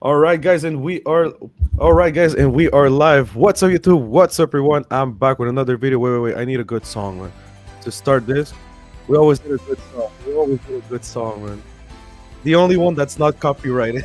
All right, guys, and we are all right, guys, and we are live. What's up, YouTube? What's up, everyone? I'm back with another video. Wait. I need a good song, man. To start this, we always need a good song. We always need a good song, man. The only one that's not copyrighted.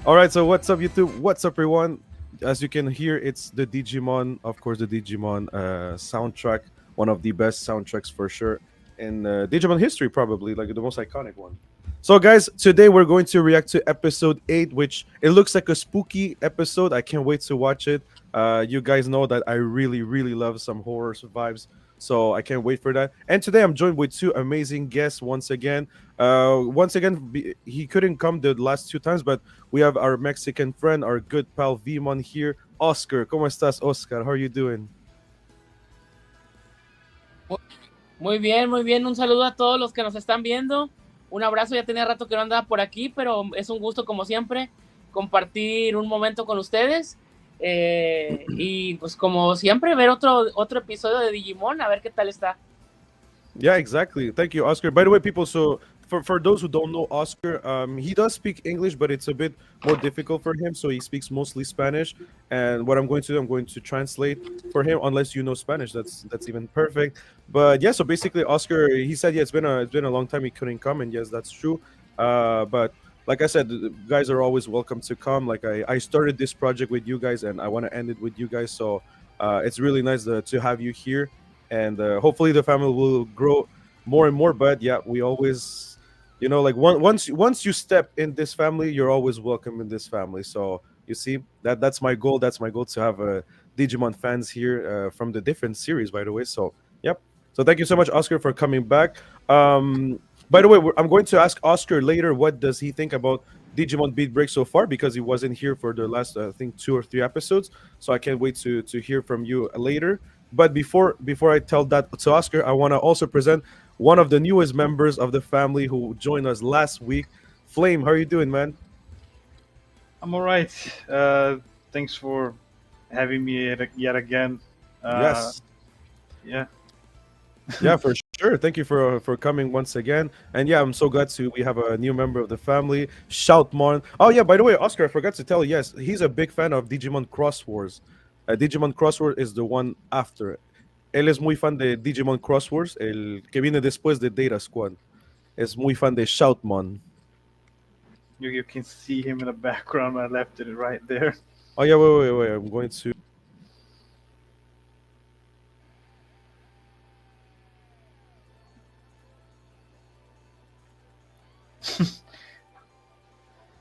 All right, so what's up, YouTube? What's up, everyone? As you can hear, it's the Digimon, of course, the Digimon soundtrack, one of the best soundtracks for sure in Digimon history, probably like the most iconic one. So, guys, today we're going to react to episode 8, which it looks like a spooky episode. I can't wait to watch it. You guys know that I really love some horror vibes, so I can't wait for that. And today I'm joined with two amazing guests once again. He couldn't come the last two times, but we have our Mexican friend, our good pal Vimon here. Oscar, ¿cómo estás, Oscar? How are you doing? Muy bien, muy bien. Un saludo a todos los que nos están viendo. Un abrazo, ya tenía rato que no andaba por aquí, pero es un gusto, como siempre, compartir un momento con ustedes. Y pues como siempre, ver otro episodio de Digimon, a ver qué tal está. Yeah, exactly. Thank you, Oscar. By the way, people, so for those who don't know Oscar, he does speak English, but it's a bit more difficult for him. So he speaks mostly Spanish. And what I'm going to do, I'm going to translate for him. Unless you know Spanish, that's even perfect. But yeah, so basically, Oscar, he said, yeah, it's been a long time he couldn't come, and yes, that's true. But like I said, the guys are always welcome to come. Like I started this project with you guys, and I want to end it with you guys. So it's really nice to have you here, and hopefully the family will grow more and more. But yeah, we always, like once you step in this family, you're always welcome in this family. So you see that's my goal. That's my goal, to have Digimon fans here from the different series, by the way. So yep. So thank you so much, Oscar, for coming back. By the way, I'm going to ask Oscar later what does he think about Digimon Beatbreak so far, because he wasn't here for the last I think 2 or 3 episodes. So I can't wait to hear from you later. But before I tell that to Oscar, I want to also present one of the newest members of the family who joined us last week. Flame, how are you doing, man? I'm all right. Thanks for having me yet again. Yes. Yeah. Yeah, for sure. Thank you for coming once again. And yeah, I'm so glad we have a new member of the family, Shoutmon. Oh yeah, by the way, Oscar, I forgot to tell you, yes, he's a big fan of Digimon Cross Wars. Digimon Cross Wars is the one after. Él es muy fan de Digimon Cross Wars, el que viene después de Data Squad. Es muy fan de Shoutmon. You can see him in the background. I left it right there. Oh yeah, wait. I'm going to.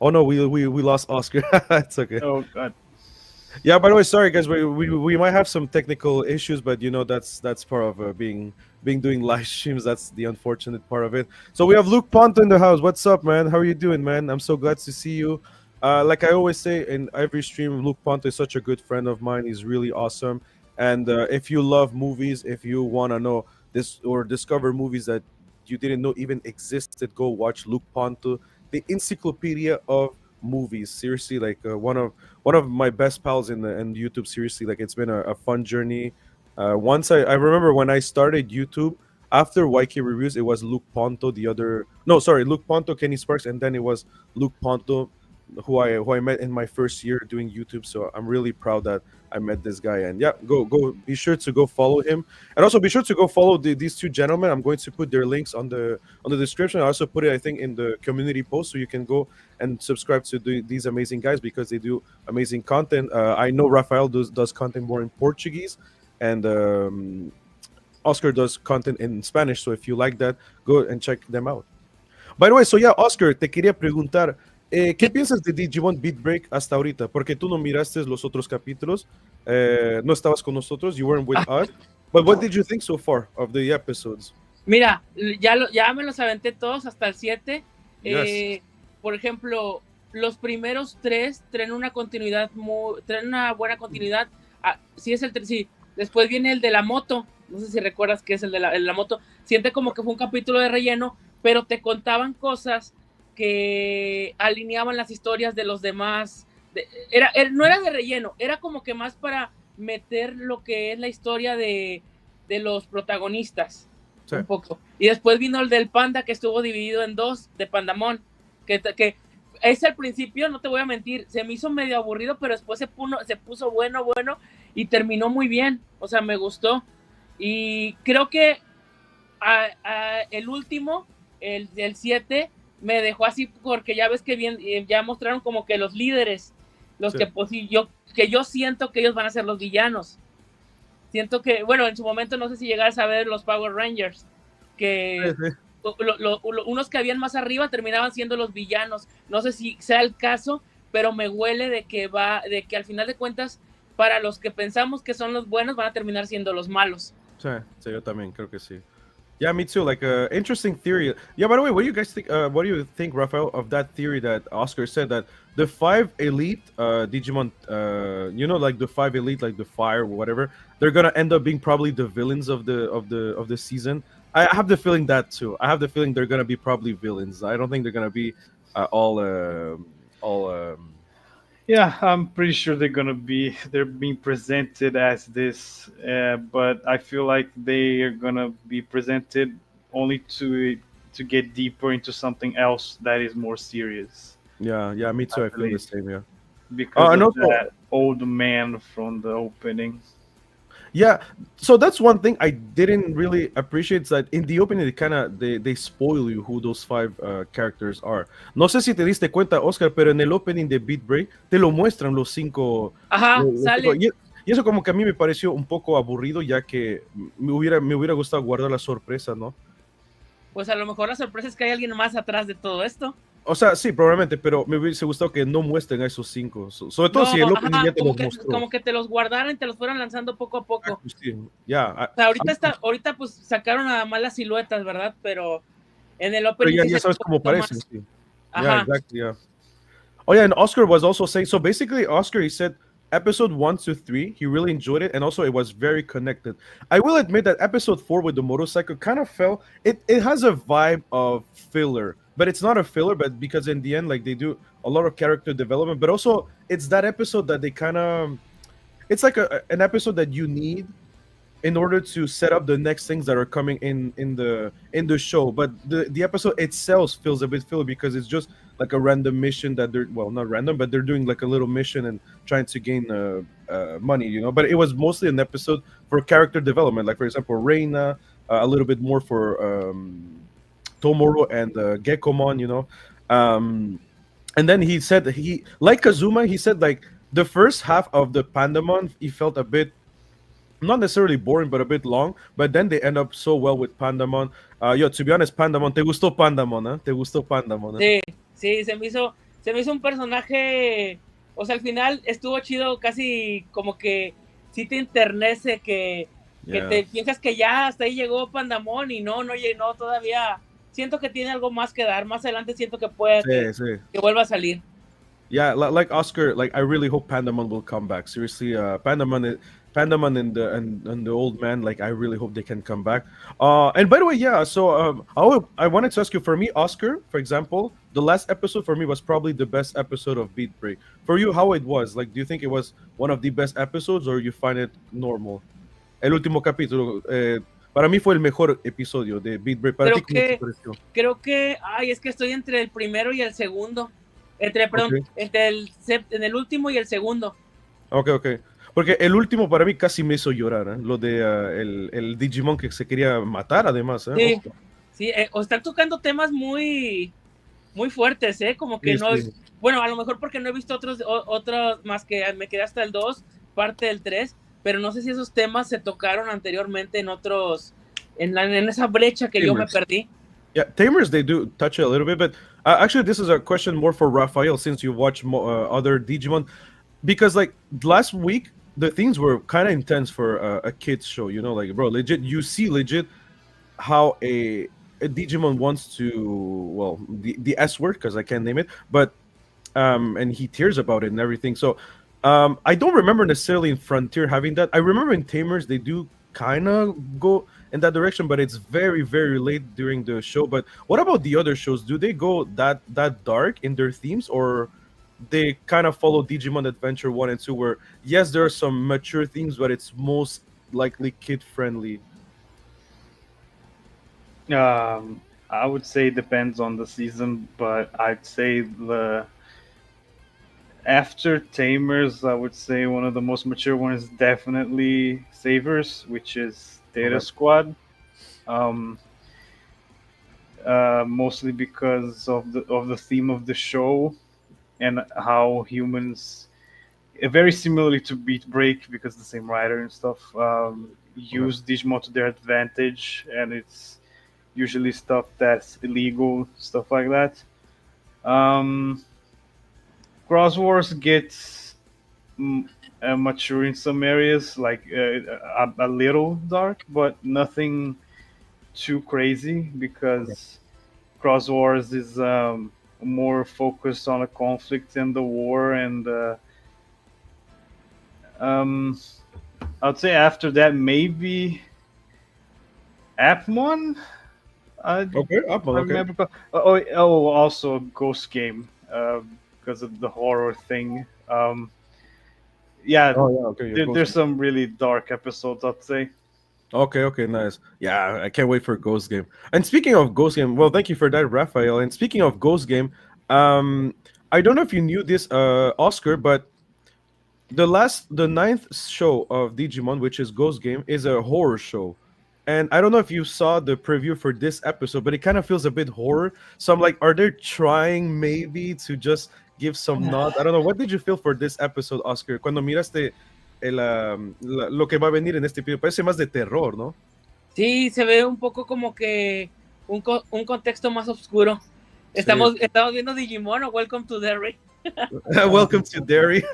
Oh no, we lost Oscar. It's okay. Oh God. Yeah, by the way, sorry guys, we might have some technical issues, but that's part of being doing live streams. That's the unfortunate part of it. So we have Luke Ponto in the house. What's up, man? How are you doing, man? I'm so glad to see you. Like I always say in every stream, Luke Ponto is such a good friend of mine. He's really awesome. And if you love movies, if you want to know this or discover movies that you didn't know even existed, go watch Luke Ponto, the encyclopedia of movies. Seriously, like one of my best pals in YouTube. Seriously, like it's been a fun journey. Once I remember when I started YouTube after YK reviews, it was Luke Ponto. The other no, sorry, Luke Ponto, Kenny Sparks, and then it was Luke Ponto, who I met in my first year doing YouTube. So I'm really proud that I met this guy. And yeah, go be sure to go follow him, and also be sure to go follow these two gentlemen. I'm going to put their links on the description. I also put it, I think, in the community post, so you can go and subscribe to these amazing guys because they do amazing content. I know Rafael does content more in Portuguese, and Oscar does content in Spanish. So if you like that, go and check them out. By the way, so yeah, Oscar, te quería preguntar, ¿qué piensas de Digimon Beatbreak hasta ahorita? Porque tú no miraste los otros capítulos, no estabas con nosotros, you weren't with us. But what did you think so far of the episodes? Mira, ya me los aventé todos hasta el 7. Yes. Por ejemplo, los primeros 3 traen una buena continuidad. Sí. Después viene el de la moto. No sé si recuerdas que es el de la moto. Siente como que fue un capítulo de relleno, pero te contaban cosas que alineaban las historias de los demás. No era de relleno, era como que más para meter lo que es la historia de los protagonistas. Sí. Un poco. Y después vino el del panda, que estuvo dividido en 2, de Pandamón, que es al principio, no te voy a mentir, se me hizo medio aburrido, pero después se puso bueno y terminó muy bien. O sea, me gustó. Y creo que el último, el 7, me dejó así porque ya ves que bien, ya mostraron como que los líderes, los Sí. que pues yo siento que ellos van a ser los villanos. Siento que, bueno, en su momento no sé si llegaras a ver los Power Rangers, que Sí, sí. unos que habían más arriba terminaban siendo los villanos. No sé si sea el caso, pero me huele de que al final de cuentas, para los que pensamos que son los buenos, van a terminar siendo los malos. Sí, sí, yo también creo que sí. Yeah, me too. Like, interesting theory. Yeah. By the way, what do you guys think? What do you think, Rafael, of that theory that Oscar said that the 5 elite Digimon, like the 5 elite, like the fire or whatever, they're gonna end up being probably the villains of the season. I have the feeling that too. I have the feeling they're gonna be probably villains. I don't think they're gonna be all. Yeah, I'm pretty sure they're being presented as this, but I feel like they are gonna be presented only to get deeper into something else that is more serious. Yeah, me too. I I feel the believe same. Yeah. because And of also, that old man from the opening. yeah, so that's one thing I didn't really appreciate is that in the opening they spoil you who those 5 characters are. No sé si te diste cuenta, Oscar, pero en el opening de Beatbreak te lo muestran los 5. Ajá, los cinco- sale. y eso como que a mí me pareció un poco aburrido, ya que me hubiera gustado guardar la sorpresa, ¿no? Pues a lo mejor la sorpresa es que hay alguien más atrás de todo esto. O sea, sí, probablemente, pero me hubiese gustado que no muestren a esos 5. Sobre todo No, si el opening ajá, ya te los mostró. como que te los guardaran y te los fueran lanzando poco a poco. Sí, ya. O sea, ahorita pues sacaron nada más las siluetas, ¿verdad? Pero en el Pero opening ya sí se sabes ve un cómo poquito parecen, más. sí. Yeah, Ajá. exactly, yeah. Oh yeah, and Oscar was also saying, so basically Oscar, he said episode 1 to 3 he really enjoyed it, and also it was very connected. I will admit that episode 4 with the motorcycle kind of fell. It has a vibe of filler, but it's not a filler, but because in the end, like, they do a lot of character development, but also it's that episode that they kind of, it's like an episode that you need in order to set up the next things that are coming in the show. But the episode itself feels a bit filler because it's just like a random mission that they're, well, not random, but they're doing like a little mission and trying to gain money, but it was mostly an episode for character development, like for example Reina, a little bit more for Tomoro and Gekkomon, and then he said, he like Kazuma, he said like the first half of the Pandamon he felt a bit not necessarily boring, but a bit long. But then they end up so well with Pandamon. To be honest, Pandamon, ¿te gustó Pandamon? ¿Te gustó Pandamon? Sí, se me hizo un personaje, o sea, al final estuvo chido, casi como que sí te enternece que te piensas que ya hasta ahí llegó Pandamon y no todavía. Siento que tiene algo más que dar. Más adelante siento que puede que vuelva a salir. Yeah, like Oscar, like I really hope Pandamon will come back. Seriously, Pandamon and the old man, like I really hope they can come back. And by the way, yeah. So I wanted to ask you, for me, Oscar, for example, the last episode for me was probably the best episode of Beatbreak. For you, how it was? Like, do you think it was one of the best episodes, or you find it normal? El último capítulo, para mí fue el mejor episodio de Beatbreak. Para ti, ¿cómo te pareció? Creo que, es que estoy entre el primero y el segundo. Entre el último y el segundo. Ok. Porque el último para mí casi me hizo llorar, ¿eh? Lo de el Digimon que se quería matar, además. Sí, o están tocando temas muy, muy fuertes, como que sí, no. Sí. Bueno, a lo mejor porque no he visto otros más que me quedé hasta el 2, parte del 3, pero no sé si esos temas se tocaron anteriormente en otros, en esa brecha que yo me perdí. Yeah, Tamers, they do touch it a little bit, but actually this is a question more for Rafael, since you watch other Digimon, because like last week the things were kind of intense for a kids show, like, bro, legit, you see legit how a Digimon wants to, well, the S word, because I can't name it, but and he tears about it and everything. So I don't remember necessarily in Frontier having that. I remember in Tamers they do kind of go in that direction, but it's very, very late during the show. But what about the other shows? Do they go that dark in their themes, or they kind of follow Digimon Adventure 1 and 2, where yes, there are some mature themes, but it's most likely kid friendly? I I would say it depends on the season, but I'd say the after Tamers, I would say one of the most mature ones is definitely Savers, which is Data Okay. Squad. Um, Mostly because of the theme of the show and how humans, very similarly to Beat Break, because the same writer and stuff, Okay. use Digimon to their advantage, and it's usually stuff that's illegal, stuff like that. Um, Cross Wars gets mm, mature in some areas, like a little dark, but nothing too crazy Okay. because Cross Wars is more focused on a conflict and the war, and um, I'd say after that maybe Appmon. I Okay. Up, man. I Okay. remember. Oh, also Ghost Game, because of the horror thing. Yeah, Oh yeah. Okay. Yeah. Ghost. there's some really dark episodes, I'd say. Okay, okay, nice. Yeah, I can't wait for Ghost Game. And speaking of Ghost Game, well, thank you for that, Raphael. And speaking of Ghost Game, um, I don't know if you knew this, Oscar, but the ninth show of Digimon, which is Ghost Game, is a horror show. And I don't know if you saw the preview for this episode, but it kind of feels a bit horror. So I'm like, are they trying maybe to just give some nod? I don't know. What did you feel for this episode, Oscar? Cuando miraste lo que va a venir en este video, parece más de terror, ¿no? Sí, se ve un poco como que un contexto más oscuro. Sí. Estamos viendo Digimon o Welcome to Derry. Welcome to Derry.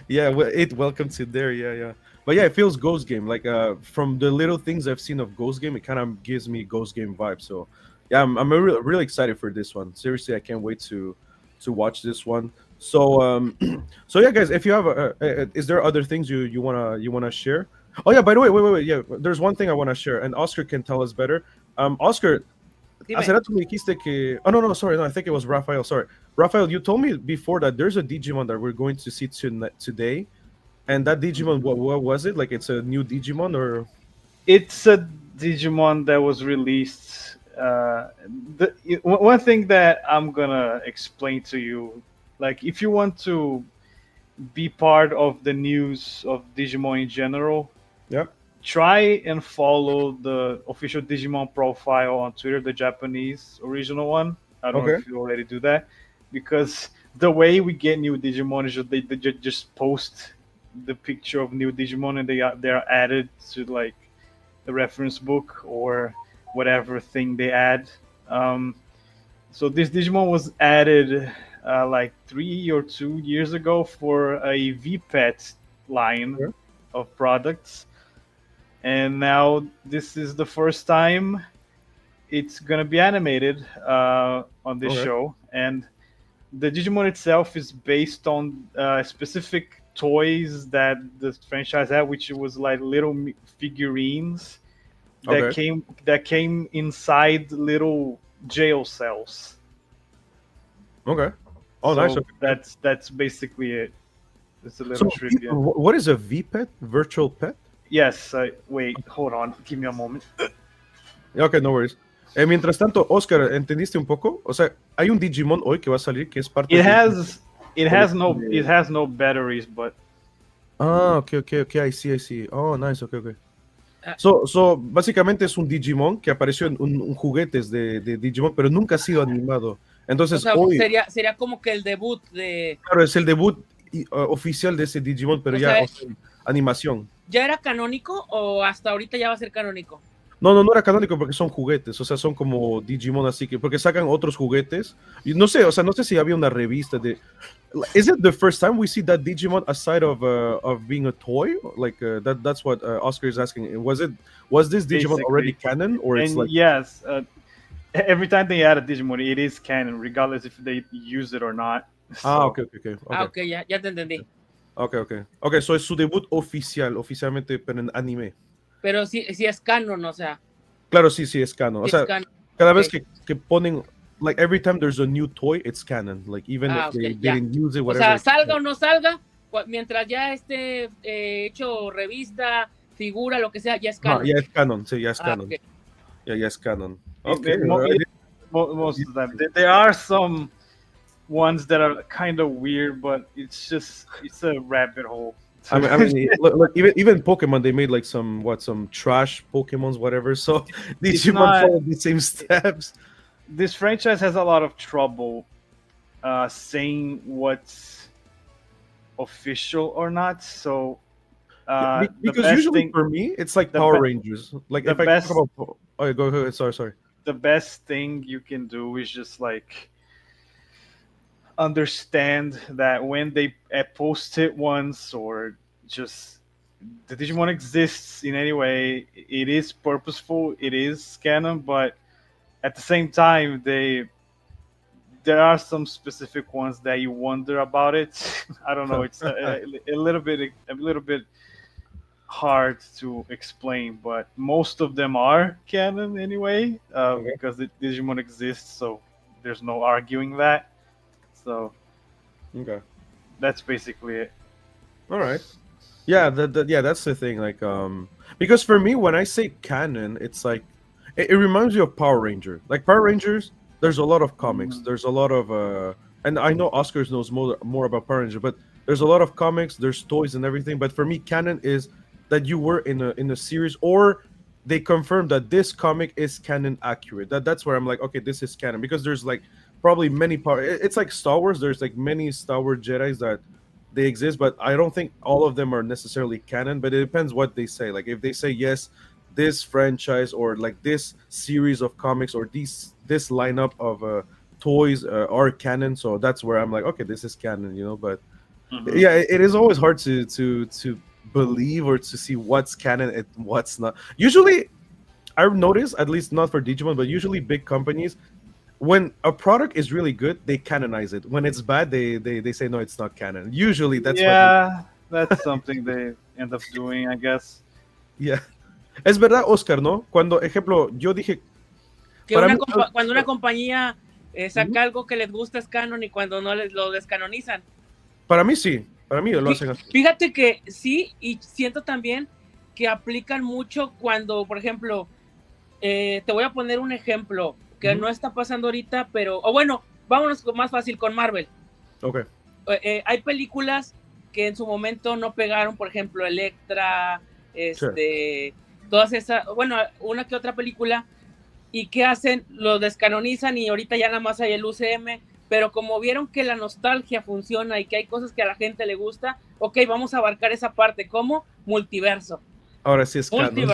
Yeah, welcome to Derry. Yeah, yeah. But yeah, it feels Ghost Game. Like from the little things I've seen of Ghost Game, it kind of gives me Ghost Game vibes. So yeah, I'm really excited for this one. Seriously, I can't wait to watch this one. So so yeah, guys, if you have is there other things you wanna share? Oh yeah, by the way, wait. Yeah, there's one thing I wanna share, and Oscar can tell us better. Oscar, Dime. hace rato me dijiste que. Oh no, sorry, no, I think it was Raphael. Sorry, Raphael, you told me before that there's a Digimon that we're going to see today, and that Digimon, what was it? Like it's a new Digimon or? It's a Digimon that was released. One thing that I'm gonna explain to you, like if you want to be part of the news of Digimon in general, Yeah. try and follow the official Digimon profile on Twitter, the Japanese original one. I don't know Okay. if you already do that, because the way we get new Digimon is just they just post the picture of new Digimon and they're added to like the reference book or whatever thing they add. So this Digimon was added like 3 or 2 years ago for a VPET line Yeah. of products, and now this is the first time it's gonna be animated on this Okay. show, and the Digimon itself is based on specific toys that the franchise had, which was like little figurines that Okay. came inside little jail cells. Okay. Oh, nice. So Okay. that's basically it. It's a So little trivia. what is a VPet? Virtual pet? Yes. Wait. Hold on. Give me a moment. Ok, no worries. Mientras tanto, Oscar, ¿entendiste un poco? O sea, hay un Digimon hoy que va a salir que es parte It de... has colección it has no batteries, but Ah, ok, I see. Oh, nice, ok. Ah. So, básicamente es un Digimon que apareció en un juguetes de Digimon, pero nunca ha sido animado. O Entonces, sea, hoy, sería como que el debut de... claro, es el debut oficial de ese Digimon, pero O ya, sea, o sea, animación. ¿ya era canónico o hasta ahorita ya va a ser canónico? No era canónico porque son juguetes, o sea, son como Digimon así que, porque sacan otros juguetes. Y no sé, o sea, no sé si había una revista de... Is it the first time we see that Digimon aside of being a toy? Like, that's what Oscar is asking. Was this Digimon already basically, canon, or it's and like... yes, every time they add a Digimon, it is canon, regardless if they use it or not. Ah, So, ok. Ah, ok, ya te entendí. Ok, so es su debut oficialmente, pero en anime. Pero sí es canon, o sea. Claro, sí, es canon. O Sí sea, es canon. cada Ok. vez que ponen, like every time there's a new toy, it's canon. Like even Ah, if they ok, ya. didn't use it, O whatever. sea, salga o no salga, mientras ya esté hecho revista, figura, lo que sea, ya es Ah, canon. ya es canon, sí, ya es Ah, canon. ok. Ya es canon. it, Ok, it, mo- I it, didn't most of them. There are some ones that are kind of weird, but it's a rabbit hole. I mean, look, even Pokemon, they made like some trash Pokemons, whatever. So It's Digimon not. follow the same steps. This franchise has a lot of trouble saying what's official or not. So Yeah, the because best usually thing, for me, it's like the Power be- Rangers. Like the if I talk best about, oh, yeah, go ahead. Sorry. the best thing you can do is just like understand that when they post it once or just the Digimon exists in any way, it is purposeful, it is canon, but at the same time, there are some specific ones that you wonder about it. I don't know. It's a little bit hard to explain, but most of them are canon anyway, Okay. because Digimon exists, so there's no arguing that. So Okay. that's basically it. All right. Yeah, yeah, that's the thing. Like, because for me, when I say canon, it's like it reminds me of Power Ranger. Like Power Rangers, there's a lot of comics. Mhm. There's a lot of and I know Oscars knows more about Power Ranger, but there's a lot of comics. There's toys and everything. But for me, canon is that you were in a series, or they confirm that this comic is canon accurate. That's where I'm like, okay, this is canon because there's like probably many power. It's like Star Wars. There's like many Star Wars Jedi's that they exist, but I don't think all of them are necessarily canon. But it depends what they say. Like if they say yes, this franchise or like this series of comics or this lineup of toys are canon, so that's where I'm like, okay, this is canon, But Mhm. yeah, it is always hard to believe or to see what's canon and what's not. Usually, I've noticed, at least not for Digimon, but usually big companies, when a product is really good, they canonize it. When it's bad, they say no, it's not canon. Usually, that's what they. Yeah, that's something they end up doing, I guess. Yeah, es verdad, Oscar, ¿no? Cuando, ejemplo, yo dije, Que para mí, cuando una compañía Ujú. saca algo que les gusta es canon y cuando no les lo descanonizan. Para mí sí, para mí lo hacen así. Fíjate que sí, y siento también que aplican mucho cuando, por ejemplo, te voy a poner un ejemplo que Ujú. no está pasando ahorita, pero, o bueno, vámonos más fácil con Marvel. Ok, Hay películas que en su momento no pegaron, por ejemplo, Electra, todas esas, bueno, una que otra película, y ¿qué hacen? Lo descanonizan y ahorita ya nada más hay el UCM, pero como vieron que la nostalgia funciona y que hay cosas que a la gente le gusta, ok, vamos a abarcar esa parte, como multiverso. ahora sí es canon. Yeah,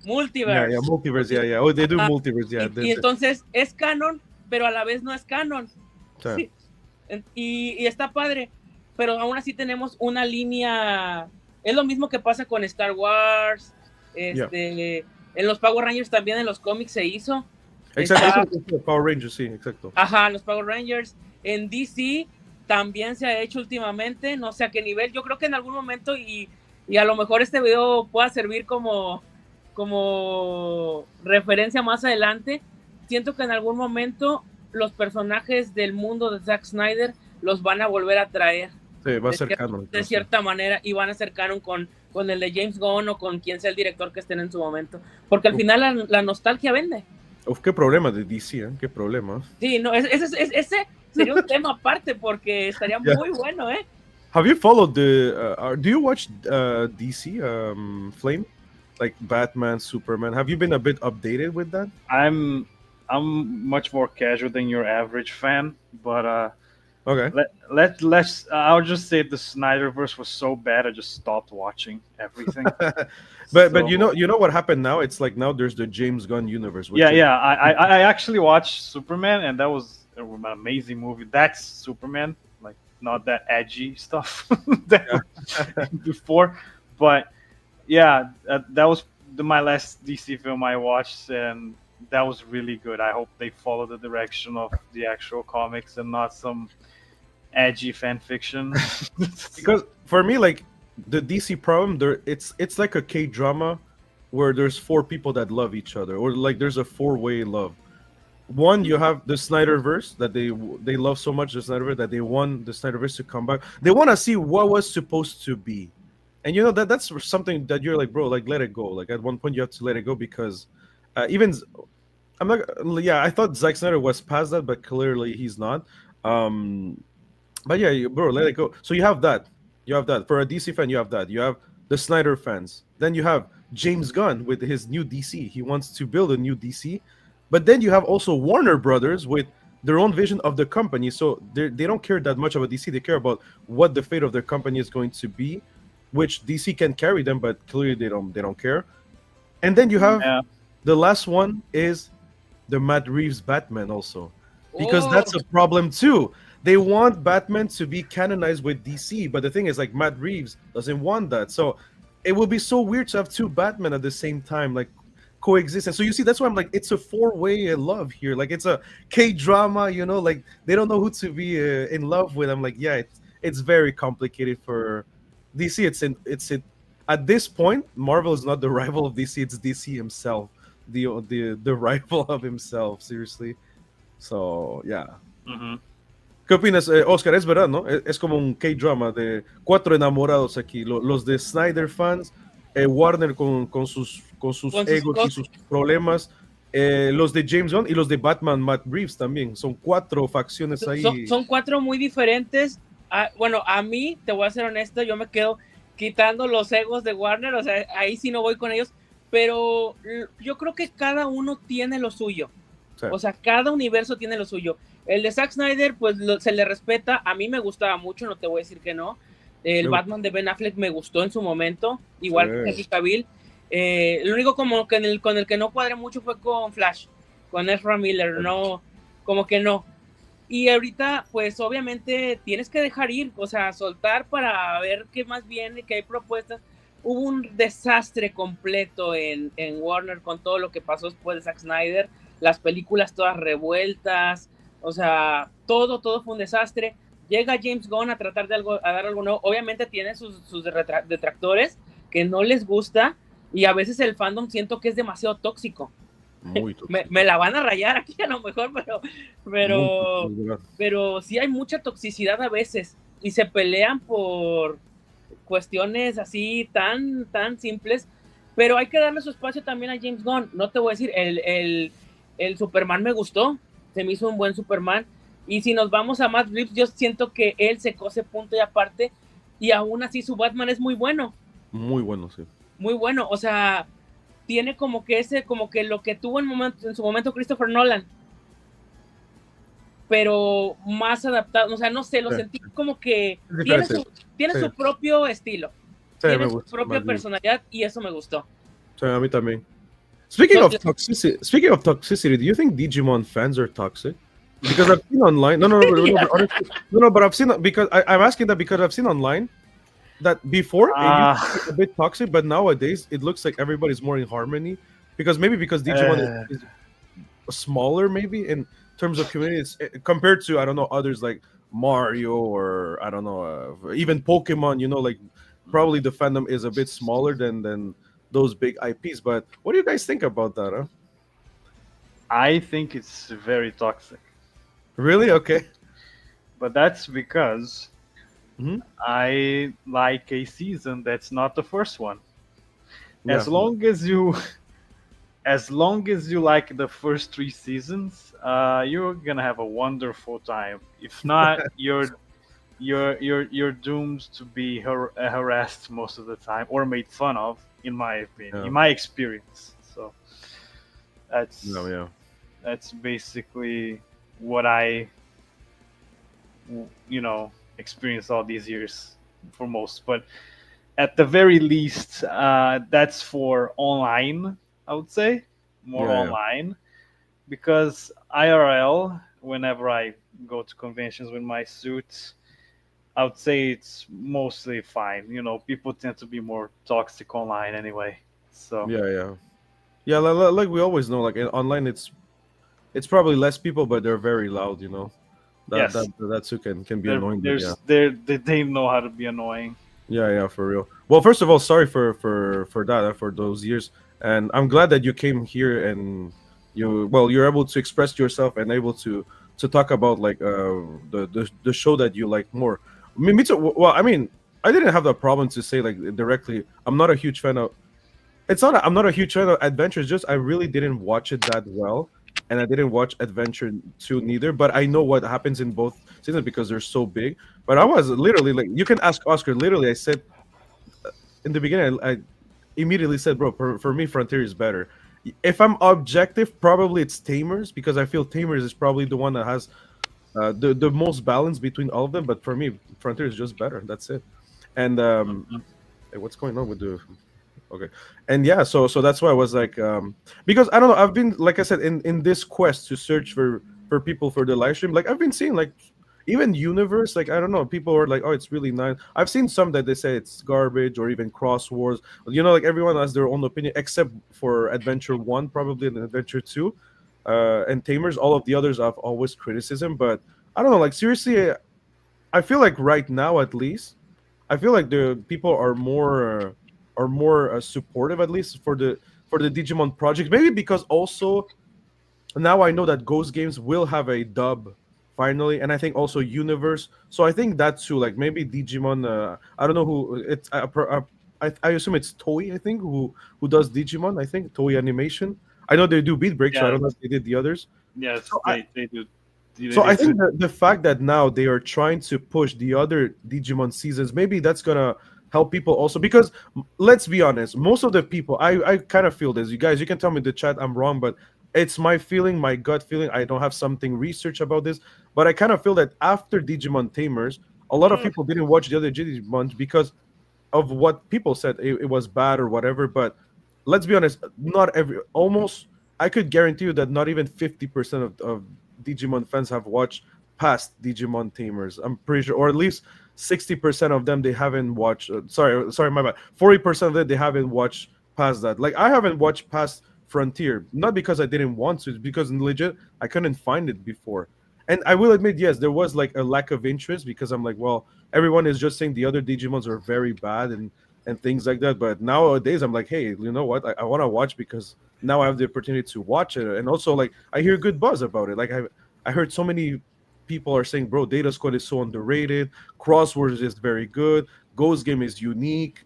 Multiverse. multiverse, yeah. Oh, they do multiverse, yeah. Y entonces es canon, pero a la vez no es canon. Sí. Y está padre, pero aún así tenemos una línea. Es lo mismo que pasa con Star Wars. En los Power Rangers también en los cómics se hizo. Exacto, Power Rangers, sí, exacto. Ajá, los Power Rangers. En DC también se ha hecho últimamente, no sé a qué nivel. Yo creo que en algún momento, y a lo mejor este video pueda servir como referencia más adelante. Siento que en algún momento los personajes del mundo de Zack Snyder los van a volver a traer. Sí, va a ser canon. De cierta manera, y van a ser canon con el de James Gunn o con quien sea el director que estén en su momento. Porque al final la nostalgia vende. Uf, qué problema de DC, ¿eh? Qué problema. Sí, no, ese sería un tema aparte porque estaría muy bueno, ¿eh? Have you followed do you watch DC Flame? Like Batman, Superman? Have you been a bit updated with that? I'm much more casual than your average fan, but Okay. let's I'll just say the Snyderverse was so bad I just stopped watching everything. But you know what happened now? It's like now there's the James Gunn universe. Yeah, yeah. I actually watched Superman, and that was an amazing movie. That's Superman, like not that edgy stuff that before. But yeah, that was my last DC film I watched, and that was really good. I hope they follow the direction of the actual comics and not some edgy fan fiction. Because for me, like the DC problem, it's like a K drama where there's four people that love each other, or like there's a four-way love. One, you have the Snyderverse that they love so much, the Snyderverse, that they want the Snyderverse to come back. They want to see what was supposed to be, and that's something that you're like, bro, like let it go. Like at one point you have to let it go because even I'm not. Yeah, I thought Zack Snyder was past that, but clearly he's not. Um, but yeah, bro, let it go. So you have that. You have that for a DC fan. You have that. You have the Snyder fans. Then you have James Gunn with his new DC. He wants to build a new DC. But then you have also Warner Brothers with their own vision of the company. So they don't care that much about DC. They care about what the fate of their company is going to be, which DC can carry them, but clearly they don't care. And then you have Yeah. the last one is the Matt Reeves Batman also, because Oh, that's a problem too. They want Batman to be canonized with DC, but the thing is, like, Matt Reeves doesn't want that. So it will be so weird to have two Batman at the same time, like, coexist. And so you see, that's why I'm like, it's a four-way love here. Like, it's a K drama, like they don't know who to be in love with. I'm like, yeah, it's very complicated for DC. It's at this point, Marvel is not the rival of DC. It's DC himself, the rival of himself. Seriously. So yeah. Mhm. ¿Qué opinas, Oscar? Es verdad, ¿no? Es como un K-drama de cuatro enamorados aquí. Los de Snyder fans, Warner con sus con sus egos y cosas. sus problemas, los de James Gunn y los de Batman, Matt Reeves también. Son cuatro facciones ahí. Son cuatro muy diferentes. Bueno, a mí, te voy a ser honesto, yo me quedo quitando los egos de Warner, o sea, ahí sí no voy con ellos, pero yo creo que cada uno tiene lo suyo. Sí. O sea, cada universo tiene lo suyo. El de Zack Snyder, pues se le respeta. A mí me gustaba mucho, no te voy a decir que no. El Batman de Ben Affleck me gustó en su momento, igual que Henry Cavill. Lo único como que con el que no cuadré mucho fue con Flash, con Ezra Miller, no, como que no. Y ahorita, pues obviamente tienes que dejar ir, o sea, soltar para ver qué más viene, qué hay propuestas. Hubo un desastre completo en Warner con todo lo que pasó después de Zack Snyder, las películas todas revueltas, o sea, todo fue un desastre. Llega James Gunn a tratar de dar algo nuevo. Obviamente tiene sus detractores que no les gusta, y a veces el fandom siento que es demasiado tóxico. Muy tóxico. Me la van a rayar aquí a lo mejor, pero sí hay mucha toxicidad a veces, y se pelean por cuestiones así tan simples, pero hay que darle su espacio también a James Gunn. No te voy a decir, el Superman me gustó, se me hizo un buen Superman, y si nos vamos a Matt Reeves, yo siento que él se cose punto y aparte, y aún así su Batman es muy bueno. Muy bueno, sí. Muy bueno, o sea, tiene como que lo que tuvo en su momento Christopher Nolan, pero más adaptado. O sea, no sé, lo sentí como que tiene su propio estilo, tiene su propia personalidad, y eso me gustó. Sí, a mí también. Speaking of toxicity, do you think Digimon fans are toxic? Because I've seen online. No, but I've seen, because I'm asking that because I've seen online that before it used to be a bit toxic, but nowadays it looks like everybody's more in harmony. Because Digimon is smaller, maybe in terms of communities compared to, I don't know, others like Mario, or I don't know, even Pokemon. Like probably the fandom is a bit smaller than those big IPs. But what do you guys think about that? Huh? I think it's very toxic. Really? Okay. But that's because I like a season that's not the first one. Yeah. As long as you like the first 3 seasons, you're gonna have a wonderful time. If not, you're doomed to be harassed most of the time, or made fun of, in my opinion, in my experience. So that's basically what I experienced all these years for most. But at the very least, that's for online, I would say, more online, because IRL, whenever I go to conventions with my suits, I would say it's mostly fine. People tend to be more toxic online anyway. So yeah. Like we always know, like online, it's probably less people, but they're very loud. That too can be annoying. They know how to be annoying. Yeah, for real. Well, first of all, sorry for that, for those years, and I'm glad that you came here and you're able to express yourself and able to talk about like the show that you like more. Me too. Well, I mean, I didn't have the problem to say like directly. I'm not a huge fan of. I'm not a huge fan of Adventures. Just I really didn't watch it that well. and I didn't watch Adventure 2 neither. But I know what happens in both seasons because they're so big. But I was literally like, you can ask Oscar. Literally, I said in the beginning, I immediately said, bro, for me, Frontier is better. If I'm objective, probably it's Tamers because I feel Tamers is probably the one that has the most balance between all of them. But for me, Frontier is just better. That's it. And hey, what's going on with the? Okay, and yeah, so that's why I was like, because I don't know, I've been like I said in this quest to search for people for the live stream. Like I've been seeing like even Universe, like I don't know, people are like, oh, it's really nice. I've seen some that they say it's garbage or even Cross Wars. You know, like everyone has their own opinion except for Adventure One, probably, and Adventure Two, and Tamers. All of the others have always criticism, but I don't know, like seriously, I feel like right now at least. I feel like the people are more supportive at least for the Digimon project. Maybe because also now I know that Ghost Games will have a dub finally, and I think also Universe. So I think that too. Like maybe Digimon. I don't know who it's. I assume it's Toei. I think who does Digimon. I think Toei Animation. I know they do Beatbreak, so I Yeah, don't know if they did the others. yes, So they do. so They I do. think that the fact that now they are trying to push the other Digimon seasons, maybe that's gonna help people also because let's be honest, most of the people I kind of feel this. You guys, you can tell me in the chat I'm wrong, but it's my feeling, my gut feeling. I don't have something research about this, but I kind of feel that after Digimon Tamers, a lot of Mm, people didn't watch the other Digimon because of what people said it was bad or whatever. But let's be honest, not every almost I could guarantee you that not even 50% of Digimon fans have watched past Digimon Tamers. I'm pretty sure, or at least 60% of them they haven't watched. Sorry, my bad. 40% of it they haven't watched past that. Like I haven't watched past Frontier, not because I didn't want to, it's because legit I couldn't find it before. And I will admit, yes, there was like a lack of interest because I'm like, well, everyone is just saying the other Digimons are very bad and things like that. But nowadays, I'm like, hey, you know what? I want to watch because now I have the opportunity to watch it, and also like I hear good buzz about it. Like I heard so many people are saying, bro, Data Squad is so underrated. Crosswords is very good. Ghost Game is unique.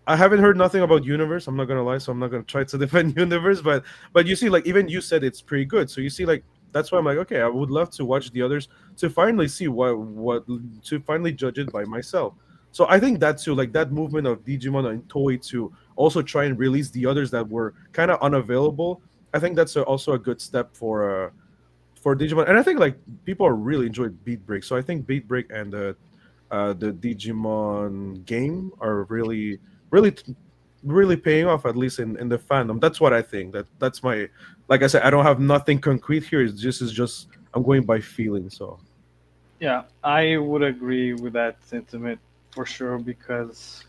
I haven't heard nothing about Universe. I'm not gonna lie, so I'm not gonna try to defend Universe. But you see, like even you said it's pretty good. So you see, like that's why I'm like, okay, I would love to watch the others to finally see what to finally judge it by myself. So I think that too, like that movement of Digimon and Toei to also try and release the others that were kind of unavailable. I think that's also a good step for Digimon, and I think like people are really enjoyed Beat Break. So I think Beat Break and the Digimon game are really really paying off at least in the fandom. That's what I think. That's my like I said. I don't have nothing concrete here. It's just I'm going by feeling. So yeah, I would agree with that sentiment for sure because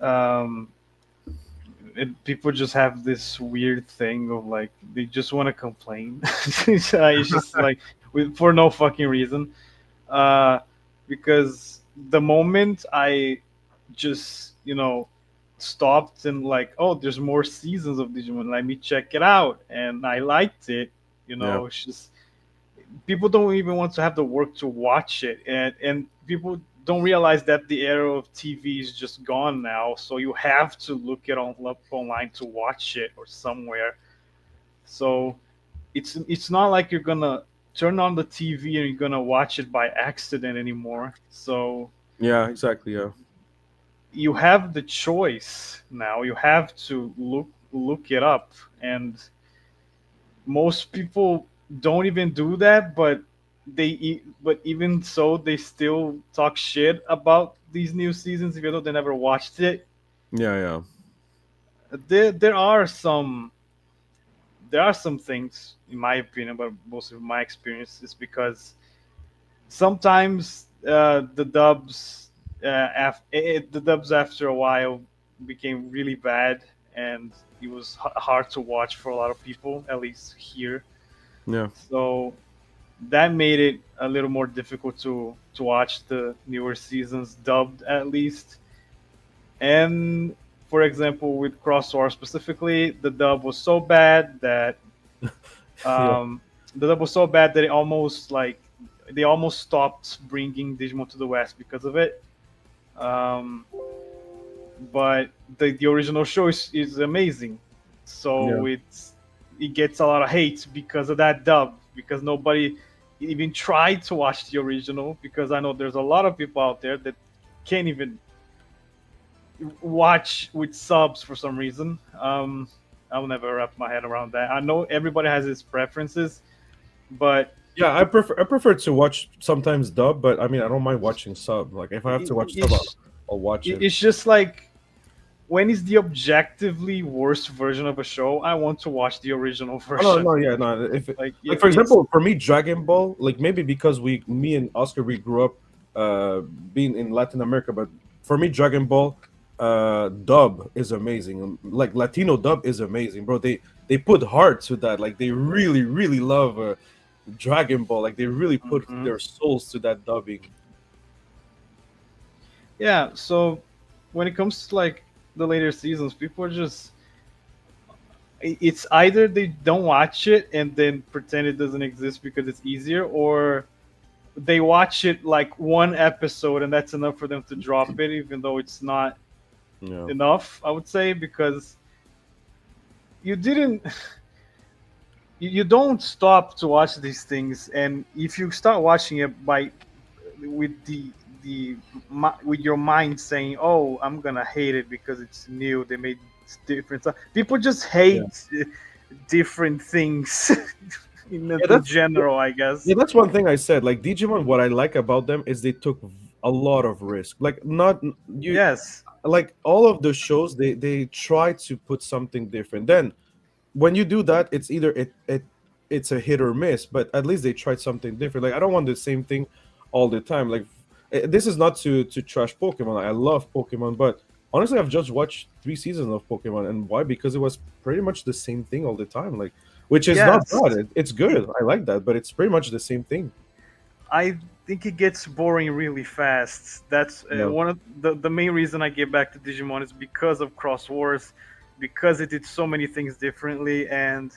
um, people just have this weird thing of like they just want to complain. It's just like for no fucking reason. Uh, because the moment I just stopped and like, oh, there's more seasons of Digimon, let me check it out, and I liked it. yeah, It's just people don't even want to have the work to watch it, and people don't realize that the era of TV is just gone now. So you have to look it up online to watch it or somewhere. So it's not like you're gonna turn on the TV and you're gonna watch it by accident anymore. So yeah, exactly, yeah, you have the choice now. You have to look it up, and most people don't even do that. But but even so, they still talk shit about these new seasons, even though they never watched it. yeah, yeah, There are some things, in my opinion, but most of my experience is because sometimes the dubs after a while became really bad, and it was hard to watch for a lot of people, at least here. yeah, So that made it a little more difficult to watch the newer seasons dubbed, at least. And for example, with Crosswar specifically, the dub was so bad that yeah, um, it almost like they almost stopped bringing Digimon to the West because of it. Um, but the original show is amazing, so yeah, it's it gets a lot of hate because of that dub, because nobody even tried to watch the original, because I know there's a lot of people out there that can't even watch with subs for some reason. I'll never wrap my head around that. I know everybody has his preferences, but Yeah, I prefer to watch sometimes dub, but I mean I don't mind watching sub. Like if I have to watch sub, I'll watch it. it's just like, when is the objectively worst version of a show, I want to watch the original Oh, no, version. no, yeah, no. Like for it's- example, for me, Dragon Ball, like maybe because me and Oscar, we grew up being in Latin America, but for me, Dragon Ball dub is amazing. Like Latino dub is amazing, bro. They put heart to that. Like they really, really love Dragon Ball. Like they really put Mhm. their souls to that dubbing. Yeah, so when it comes to like the later seasons, people are just, it's either they don't watch it and then pretend it doesn't exist because it's easier, or they watch it like one episode and that's enough for them to drop it, even though it's not Yeah. enough, I would say, because you didn't you don't stop to watch these things, and if you start watching it by with with your mind saying, "Oh, I'm gonna hate it because it's new. They made different stuff." People just hate different things in That's general, I guess. Yeah, that's one thing I said. Like Digimon, what I like about them is they took a lot of risk. Like not you Yes, like all of the shows they try to put something different. Then when you do that, it's either it's a hit or miss, but at least they tried something different. Like I don't want the same thing all the time. Like this is not to trash Pokemon. I love Pokemon, but honestly I've just watched 3 seasons of Pokemon. And why? Because it was pretty much the same thing all the time. Like which is not yes. bad. It's good. I like that, but it's pretty much the same thing. I think it gets boring really fast. That's Yeah. one of the main reason I get back to Digimon is because of Cross Wars, because it did so many things differently, and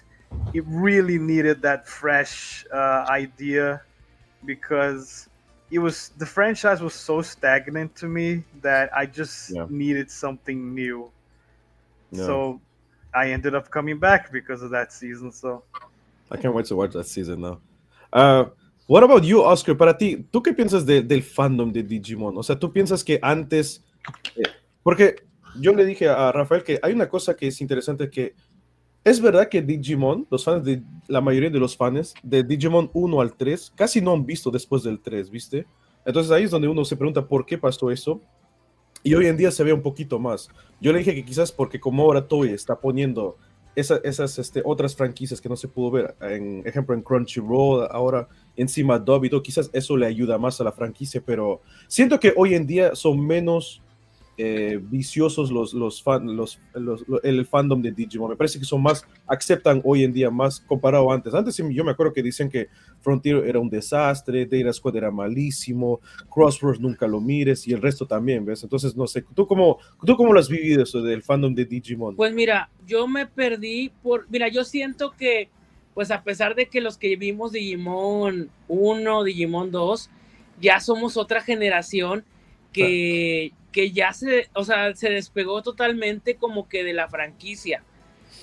it really needed that fresh idea, because the franchise was so stagnant to me that I just Yeah. needed something new. Yeah. So I ended up coming back because of that season. So I can't wait to watch that season now. What about you, Oscar? Para ti, ¿tú qué piensas del fandom de Digimon? O sea, ¿tú piensas que antes... porque yo le dije a Rafael que hay una cosa que es interesante, que es verdad que Digimon, los fans la mayoría de los fans de Digimon 1 al 3 casi no han visto después del 3, ¿viste? Entonces ahí es donde uno se pregunta por qué pasó eso. Y hoy en día se ve un poquito más. Yo le dije que quizás porque como ahora Toei está poniendo esas otras franquicias que no se pudo ver, en ejemplo en Crunchyroll, ahora encima Dub y todo, quizás eso le ayuda más a la franquicia, pero siento que hoy en día son menos viciosos el fandom de Digimon. Me parece que son más, aceptan hoy en día más comparado a antes. Antes yo me acuerdo que dicen que Frontier era un desastre, Data Squad era malísimo, Crossroads nunca lo mires y el resto también, ¿ves? Entonces, no sé, ¿tú cómo lo has vivido eso del fandom de Digimon? Pues mira, yo me perdí mira, yo siento que, pues a pesar de que los que vimos Digimon 1, Digimon 2, ya somos otra generación que ya se despegó totalmente como que de la franquicia.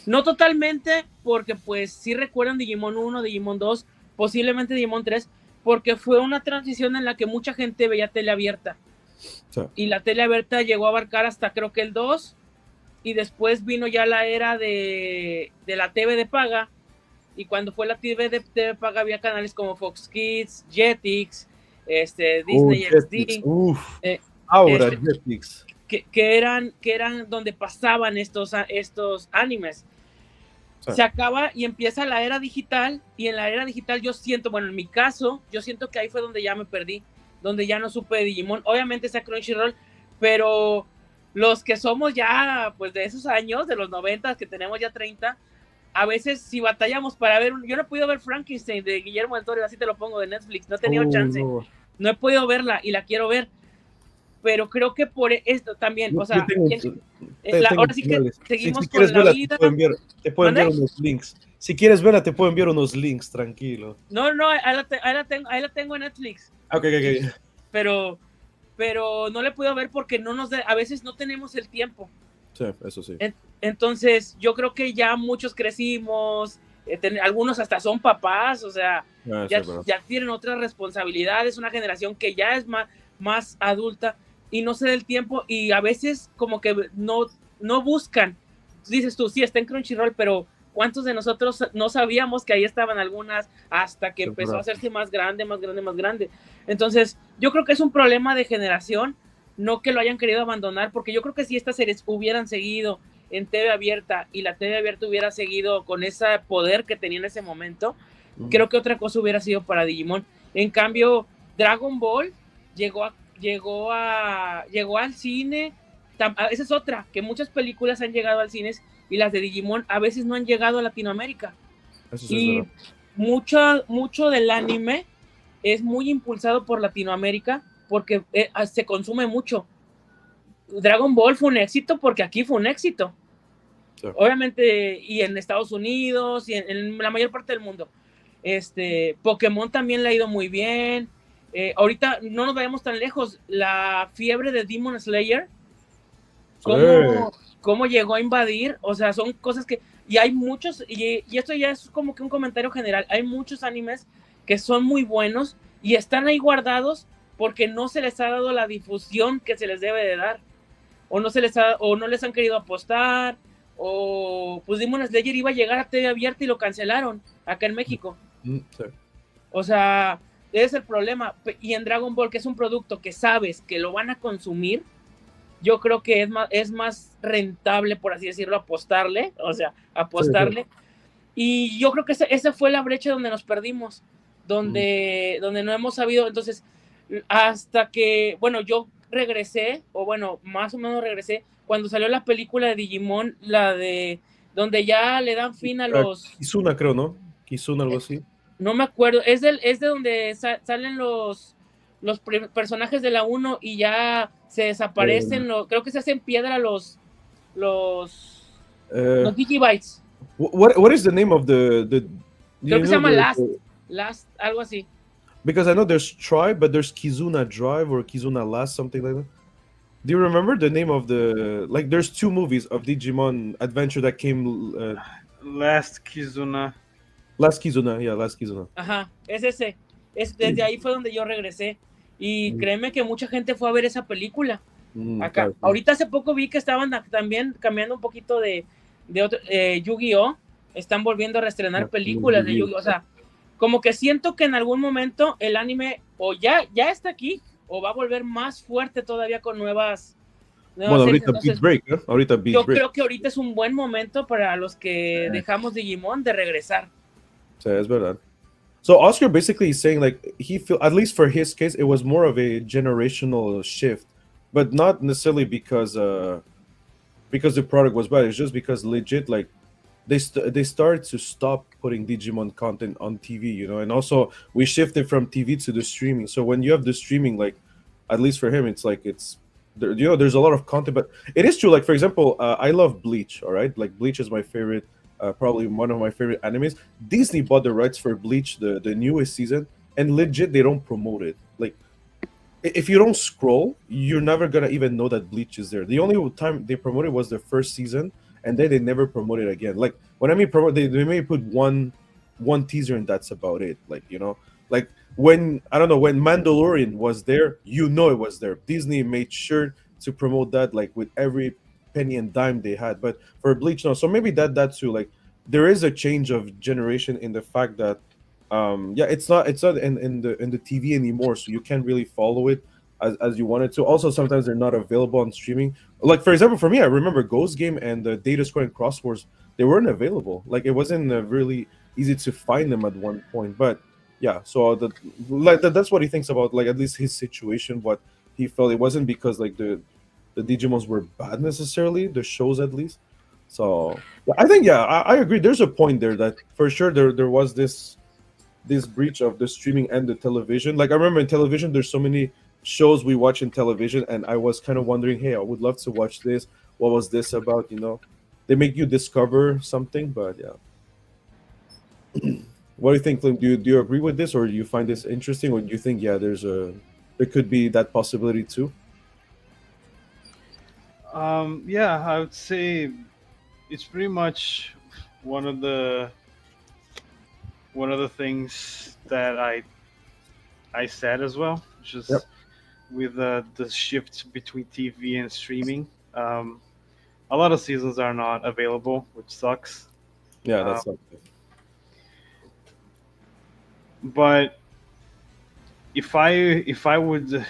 No totalmente, porque pues sí recuerdan Digimon 1, Digimon 2, posiblemente Digimon 3, porque fue una transición en la que mucha gente veía tele abierta. Sí. Y la tele abierta llegó a abarcar hasta creo que el 2, y después vino ya la era de la TV de paga, y cuando fue la TV de paga había canales como Fox Kids, Jetix, Disney XD, ahora Jetix, que eran donde pasaban estos animes. Sí. Se acaba y empieza la era digital, y en la era digital yo siento, bueno, en mi caso, yo siento que ahí fue donde ya me perdí, donde ya no supe de Digimon. Obviamente está Crunchyroll, pero los que somos ya, pues de esos años, de los 90, que tenemos ya 30, a veces si batallamos para ver, yo no he podido ver Frankenstein de Guillermo del Toro, así te lo pongo, de Netflix, no he tenido chance, no he podido verla y la quiero ver, pero creo que por esto también, o sea, ahora sí que seguimos si quieres con la verla, vida. Te puedo enviar unos links. Si quieres verla, te puedo enviar unos links, tranquilo. No, ahí la tengo en Netflix. Okay. Pero no le puedo ver porque a veces no tenemos el tiempo. Sí, eso sí. Entonces, yo creo que ya muchos crecimos, algunos hasta son papás, o sea, Ah, ya, sí, bro. ya tienen otras responsabilidades, una generación que ya es más adulta y no se da el tiempo y a veces como que no buscan. Dices tú, sí, está en Crunchyroll, pero ¿cuántos de nosotros no sabíamos que ahí estaban algunas hasta que Sí, empezó a bro. hacerse más grande, más grande, más grande? Entonces, yo creo que es un problema de generación, no que lo hayan querido abandonar, porque yo creo que si estas series hubieran seguido en TV abierta y la TV abierta hubiera seguido con ese poder que tenía en ese momento, creo que otra cosa hubiera sido para Digimon. En cambio, Dragon Ball llegó al cine. Esa es otra, que muchas películas han llegado al cine y las de Digimon a veces no han llegado a Latinoamérica. Eso sí es Y verdad. mucho del anime es muy impulsado por Latinoamérica porque se consume mucho. Dragon Ball fue un éxito porque aquí fue un éxito. Sí. Obviamente, y en Estados Unidos y en la mayor parte del mundo. Pokémon también le ha ido muy bien. Ahorita no nos vayamos tan lejos. La fiebre de Demon Slayer, Sí. cómo llegó a invadir, o sea, son cosas que, y hay muchos, y esto ya es como que un comentario general, hay muchos animes que son muy buenos y están ahí guardados porque no se les ha dado la difusión que se les debe de dar, o no les han querido apostar, o pues Demon Slayer iba a llegar a TV abierta y lo cancelaron acá en México. Sí. O sea, ese es el problema. Y en Dragon Ball, que es un producto que sabes que lo van a consumir, yo creo que es más rentable, por así decirlo, apostarle. Sí, sí. Y yo creo que esa fue la brecha donde nos perdimos, donde no hemos sabido. Entonces, hasta que, bueno, yo regresé, o bueno, más o menos regresé, cuando salió la película de Digimon, la de donde ya le dan fin a los... Kizuna, creo, ¿no? Kizuna, algo así. No me acuerdo, es de donde salen los personajes de la 1 y ya se desaparecen, creo que se hacen piedra los, Uh, los Digibytes. what is the name of the do Creo you que se know llama Last, algo así. because I know there's Tribe, but there's Kizuna Drive or Kizuna Last, something like that. Do you remember the name of the like? There's two movies of Digimon Adventure that came Last Kizuna. Last Kizuna, yeah, Last Kizuna. Ajá, es ese. Desde ahí fue donde yo regresé. Y créeme que mucha gente fue a ver esa película. Acá. Claro, sí. Ahorita hace poco vi que estaban también cambiando un poquito de otro, Yu-Gi-Oh! Están volviendo a reestrenar películas de Yu-Gi-Oh! O sea, como que siento que en algún momento el anime o ya está aquí o va a volver más fuerte todavía con nuevas Bueno, series. ahorita Entonces, Beatbreak, ¿no? Ahorita yo Beatbreak. creo que ahorita es un buen momento para los que dejamos Digimon de regresar. Sí, es verdad. So Oscar basically is saying like he feel at least for his case it was more of a generational shift, but not necessarily because the product was bad. It's just because legit like they started to stop putting Digimon content on TV, you know, and also we shifted from TV to the streaming. So when you have the streaming, like at least for him, it's like it's there, you know, there's a lot of content, but it is true. Like for example, I love Bleach. All right, like Bleach is my favorite, probably one of my favorite animes. Disney bought the rights for Bleach, the newest season, and legit they don't promote it. Like if you don't scroll, you're never gonna even know that Bleach is there. The only time they promoted was the first season, and then they never promote it again. Like when I mean promote, they may put one teaser and that's about it. Like you know, like when I don't know when Mandalorian was there, you know it was there. Disney made sure to promote that like with every penny and dime they had. But for Bleach, no. So maybe that too. Like there is a change of generation in the fact that yeah, it's not in the TV anymore, so you can't really follow it as you wanted to. Also, sometimes they're not available on streaming. Like for example, for me, I remember Ghost Game and the Data Squad and Cross Wars, they weren't available. Like it wasn't really easy to find them at one point. But yeah, so that's what he thinks about like at least his situation. What he felt it wasn't because like the Digimons were bad necessarily, the shows at least. So yeah, I think yeah, I agree. There's a point there that for sure there was this breach of the streaming and the television. Like I remember in television, there's so many shows we watch in television, and I was kind of wondering, hey, I would love to watch this. What was this about? You know, they make you discover something, but yeah. What do you think, Clint? Do you agree with this, or do you find this interesting, or do you think yeah, there could be that possibility too? Yeah, I would say it's pretty much one of the one of the things that I said as well, Yep. just with the shift between TV and streaming. Um, a lot of seasons are not available, which sucks. Yeah, Uh, that's something. but if I would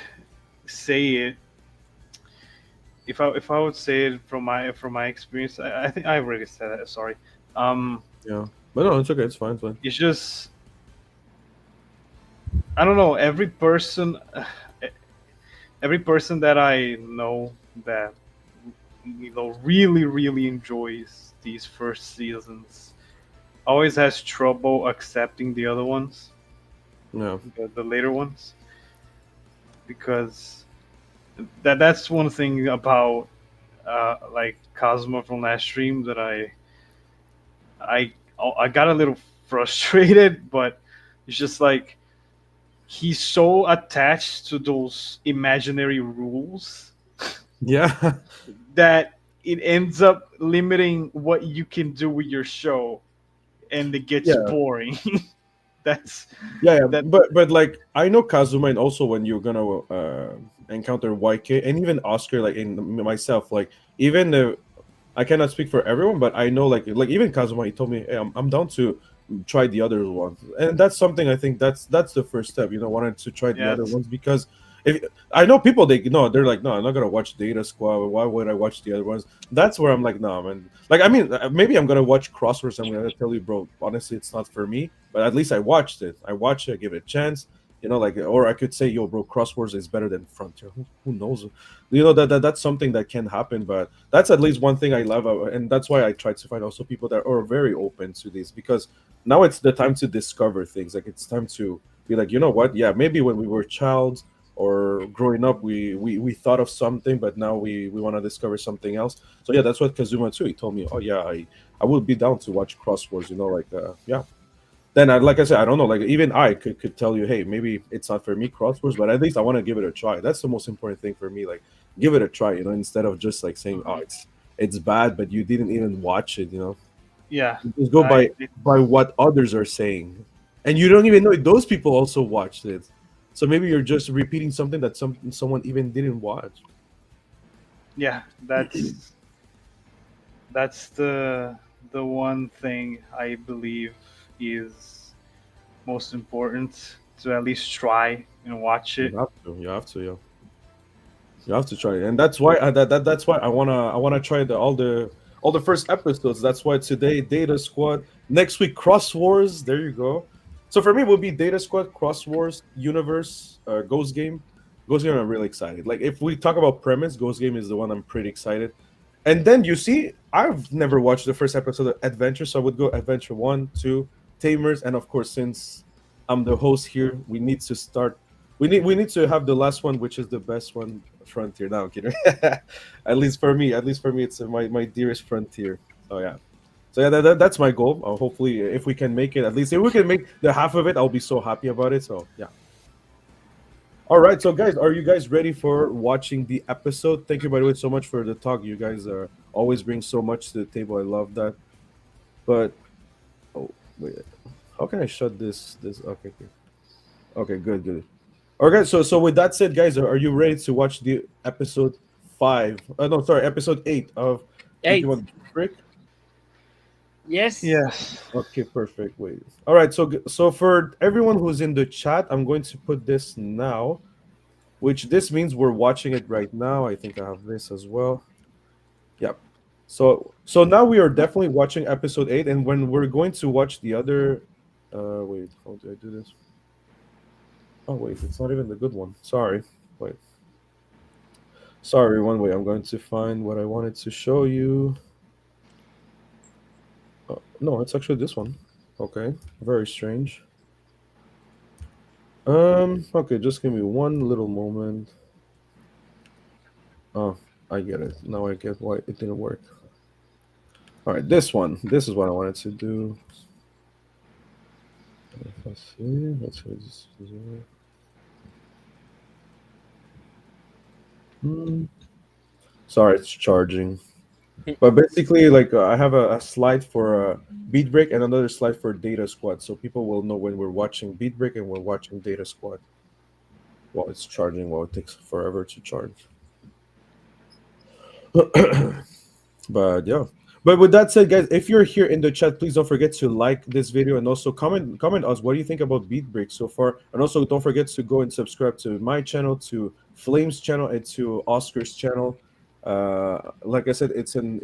say it, if I would say it from my experience, I think I already said it. Sorry. Um, Yeah, but no, it's okay. It's fine. It's fine. it's just I don't know. Every person that I know that really enjoys these first seasons always has trouble accepting the other ones, Yeah. the later ones, because that's one thing about like Cosmo from last stream that I I got a little frustrated, but it's just like he's so attached to those imaginary rules Yeah. that it ends up limiting what you can do with your show, and it gets Yeah. boring. That's Yeah, yeah, that. but like I know Kazuma, and also when you're gonna encounter YK and even Oscar, like in myself, like even I cannot speak for everyone, but I know like even Kazuma, he told me, hey, I'm down to try the other ones, and that's something I think that's the first step, wanted to try the other Yes. ones because if I know people, they're like, no, I'm not gonna watch Data Squad. Why would I watch the other ones? That's where I'm like, no, man. Like, I mean, maybe I'm gonna watch Crosswords. I'm gonna tell you, bro. Honestly, it's not for me. But at least I watched it. I watched it. I give it a chance. Like, or I could say, yo, bro, Crosswords is better than Frontier. Who knows? That's something that can happen. But that's at least one thing I love, and that's why I try to find also people that are very open to this because now it's the time to discover things. Like it's time to be like, you know what? Yeah, maybe when we were child or growing up, we thought of something, but now we want to discover something else. So yeah, that's what Kazuma too. He told me, oh yeah, I would be down to watch Crosswords. Like yeah. Then like I said, I don't know. Like even I could tell you, hey, maybe it's not for me Crosswords, but at least I want to give it a try. That's the most important thing for me. Like give it a try. Instead of just like saying, oh, Mhm. it's bad, but you didn't even watch it. Yeah. You just go I by what others are saying, and you don't even know if those people also watched it. So maybe you're just repeating something that someone even didn't watch. Yeah. That's the one thing I believe is most important to at least try and watch You it. have to. You have to. Yeah. You have to try it, and that's why that's why I wanna try all the first episodes. That's why today Data Squad, next week Cross Wars. There you go. So for me, it would be Data Squad, Cross Wars, Universe, Ghost Game. Ghost Game, I'm really excited. Like if we talk about premise, Ghost Game is the one I'm pretty excited. And then you see, I've never watched the first episode of Adventure, so I would go Adventure 1, 2, Tamers, and of course, since I'm the host here, we need to start. We need to have the last one, which is the best one, Frontier. Now I'm kidding. At least for me, it's my dearest Frontier. So yeah. So yeah, that's my goal. Hopefully, if we can make it, at least if we can make the half of it, I'll be so happy about it. So yeah. All right, so guys, are you guys ready for watching the episode? Thank you, by the way, so much for the talk. You guys always bring so much to the table. I love that. But oh wait, how can I shut this? Okay, okay, okay, good, good. Okay, so with that said, guys, are you ready to watch the episode 5? No, sorry, episode 8 of Eight. Digimon Beatbreak? Yes. Yes. Okay, perfect. Wait. All right, so for everyone who's in the chat, I'm going to put this now, which this means we're watching it right now. I think I have this as well. Yep. So now we are definitely watching episode 8, and when we're going to watch the other wait, how do I do this? Oh wait, it's not even the good one. Sorry. Wait. Sorry, one way. I'm going to find what I wanted to show you. No, it's actually this one. Okay, very strange. Okay, just give me one little moment. Oh, I get it. Now I get why it didn't work. All right, this one. This is what I wanted to do. Let's see. Let's see. Hmm. Sorry, it's charging. But basically, like I have a slide for Beat Break and another slide for Data Squad, so people will know when we're watching Beat Break and we're watching Data Squad while it's charging. While it takes forever to charge. But yeah. But with that said, guys, if you're here in the chat, please don't forget to like this video and also comment us what do you think about Beat Break so far, and also don't forget to go and subscribe to my channel, to Flame's channel, and to Oscar's channel. Like I said, it's in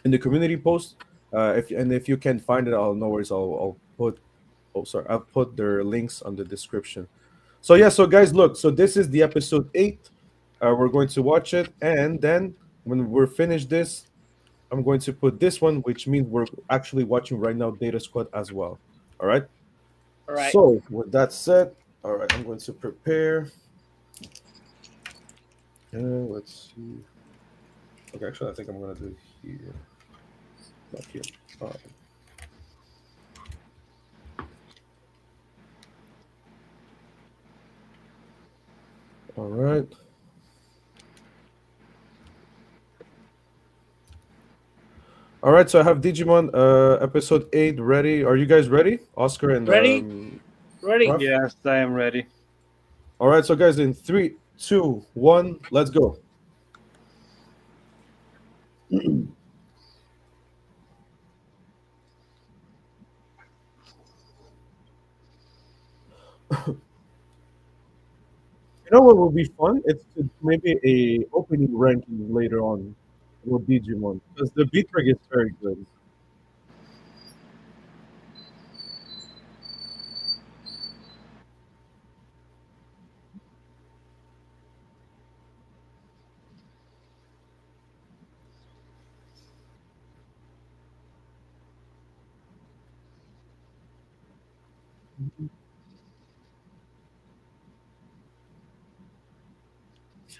the community post. If you can find it, I'll no worries. I'll put I'll put their links on the description. So yeah, so guys, look. So this is the episode 8. We're going to watch it, and then when we're finished this, I'm going to put this one, which means we're actually watching right now Data Squad as well. All right. All right. So with that said, all right, I'm going to prepare. Let's see. Okay, actually, I think I'm gonna do it here, not here. All right. All right. All right. So I have Digimon episode 8 ready. Are you guys ready? Oscar and Ready? Ready? Raf? Yes, I am ready. All right. So guys, in 3, 2, 1, let's go. You know what will be fun? It's maybe a opening ranking later on with Digimon because the beat rig is very good.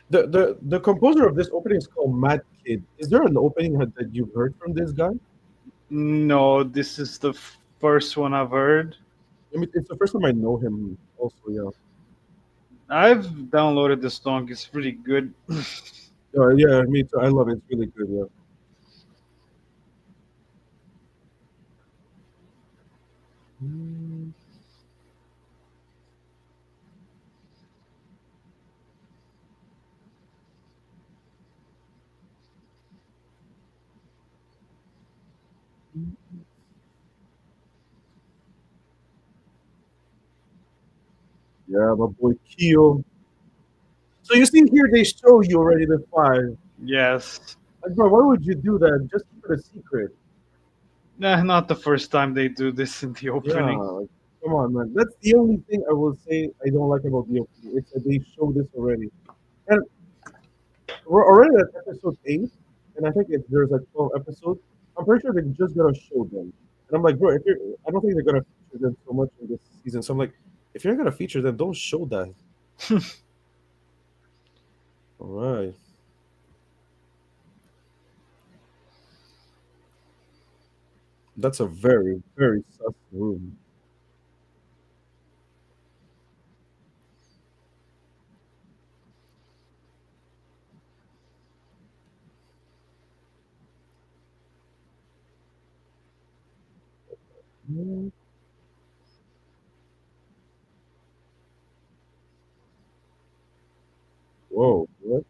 The composer of this opening is called Mad Kid. Is there an opening that you've heard from this guy? No, this is the first one I've heard. I mean, it's the first time I know him. Also, yeah, I've downloaded the song. It's pretty good. yeah, me too. I love it. It's really good. Yeah. Mm, yeah, my boy Kyo. So you see here, they show you already the 5. Yes. Like, bro, why would you do that? Just keep it a secret. Nah, not the first time they do this in the Yeah, opening. like, come on, man. That's the only thing I will say I don't like about the opening. It's that they show this already. And we're already at episode 8, and I think if there's like 12 episodes, I'm pretty sure they're just gonna show them. And I'm like, bro, if you're, I don't think they're gonna feature them so much in this season. So I'm like, if you're not gonna feature them, don't show that. All right. That's a very, very sus room. Mm, whoa, what?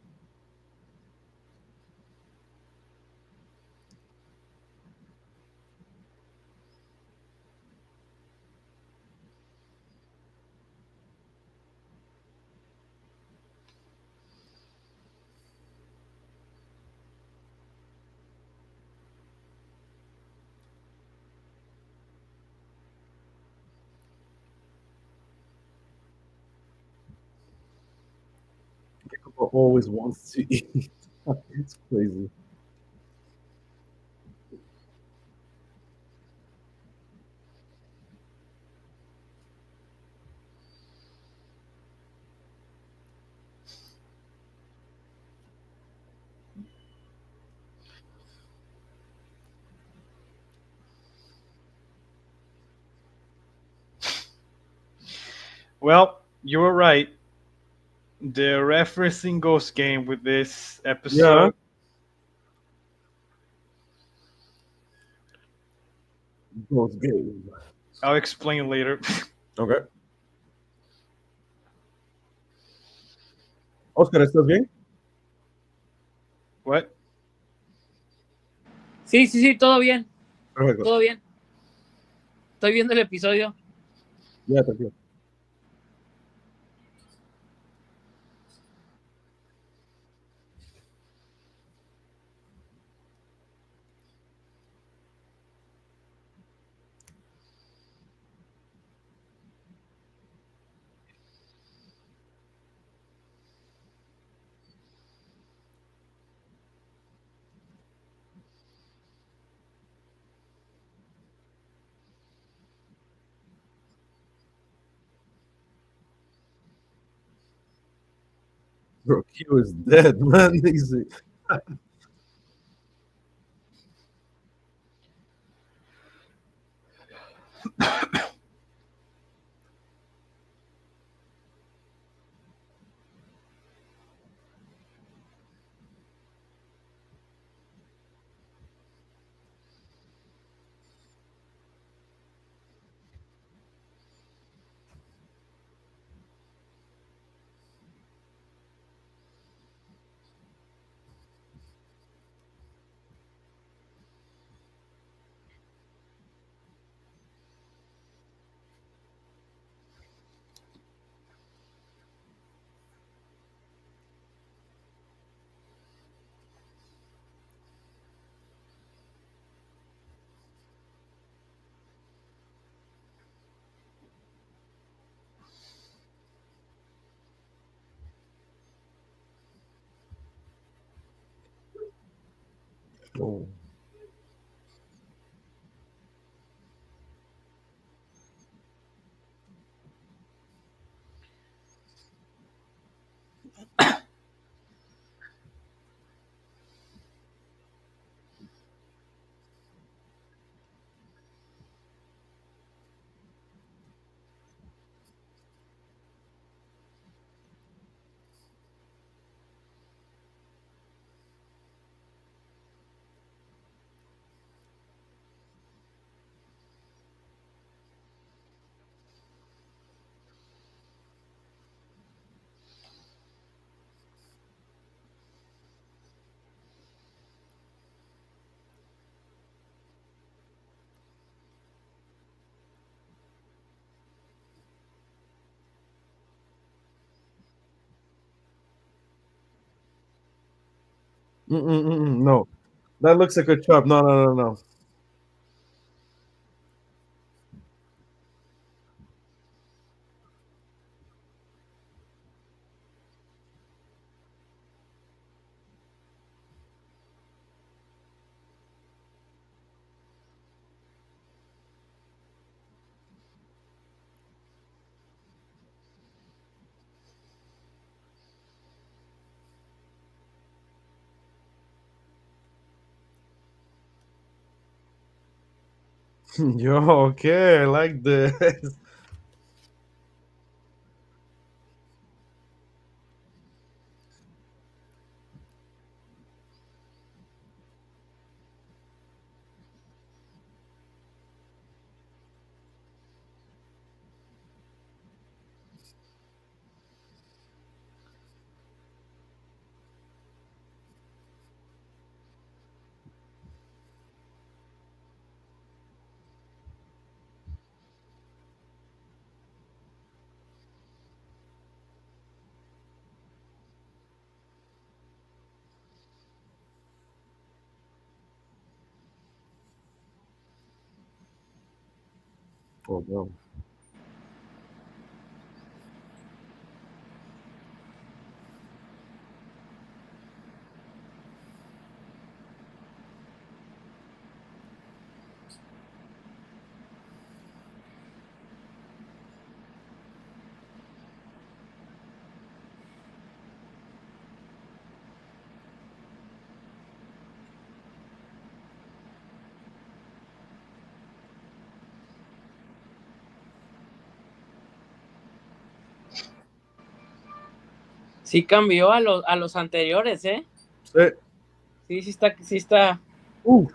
Gekkomon always wants to eat. It's crazy. Well, you were right. The referencing Ghost Game with this Yeah, episode Both game. I'll explain later. Okay. Oscar, ¿estás bien? What? Sí, sí, sí, todo bien. Perfecto. Todo bien. Estoy viendo el episodio. Ya, tranquilo. Bro, Q is dead, man. Easy. Oh. No, that looks like a chop. No, no, no, no. Yo, okay, I like this. Oh no. Sí cambió a los anteriores, ¿eh? Sí. Sí, sí está, sí está. Ooh.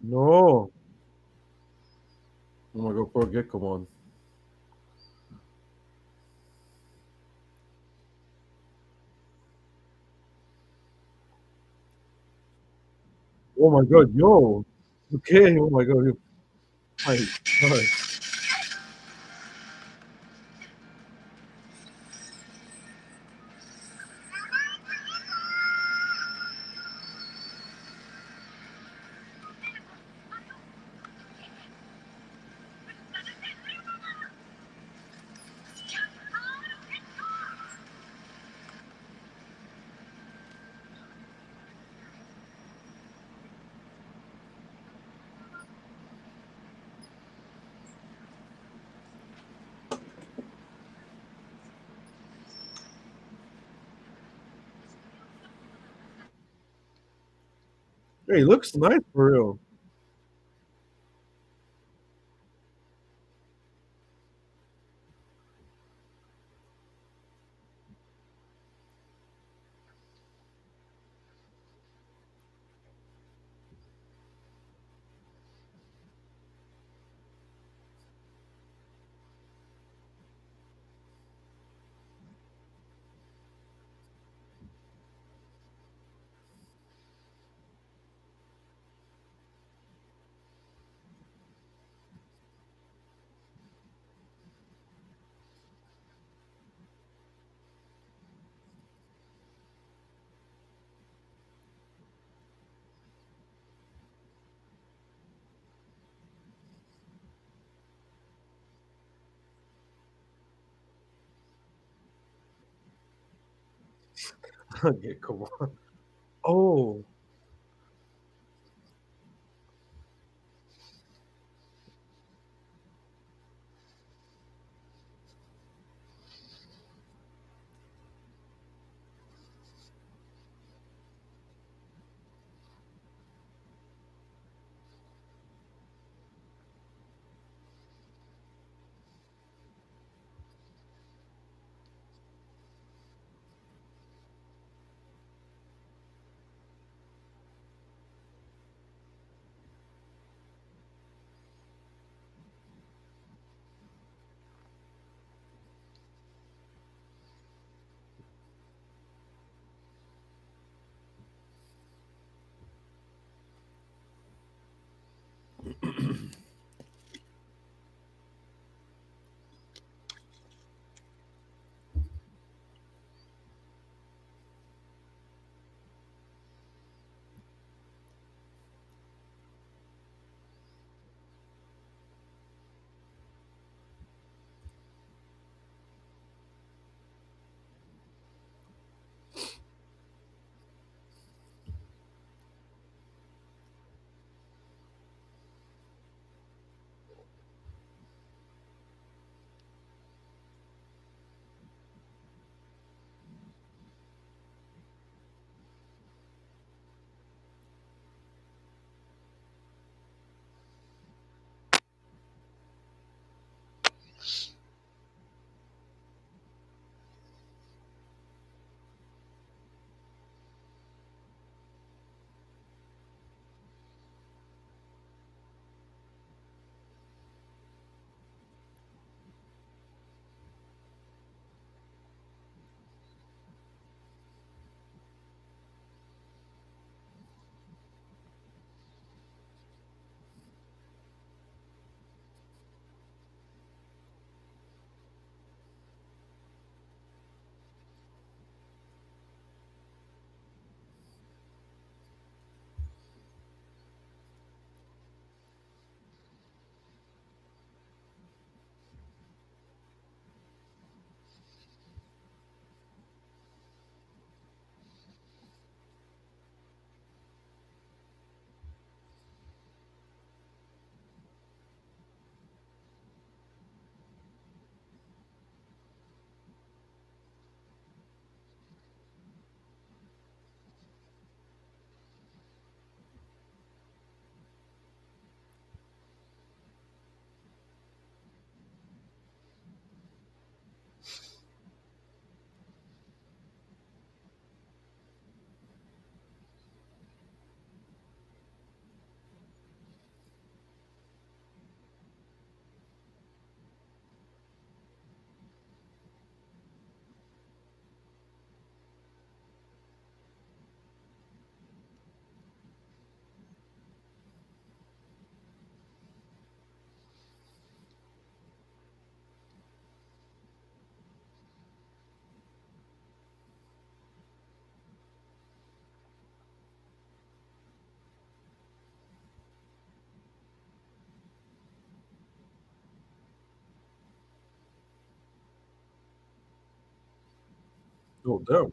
No. Oh my god, poor Gekkomon. Oh my god, yo. Okay, oh my god, you my god. Hey, looks nice for real. Gekkomon. Oh. Oh, damn.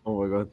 Oh my god.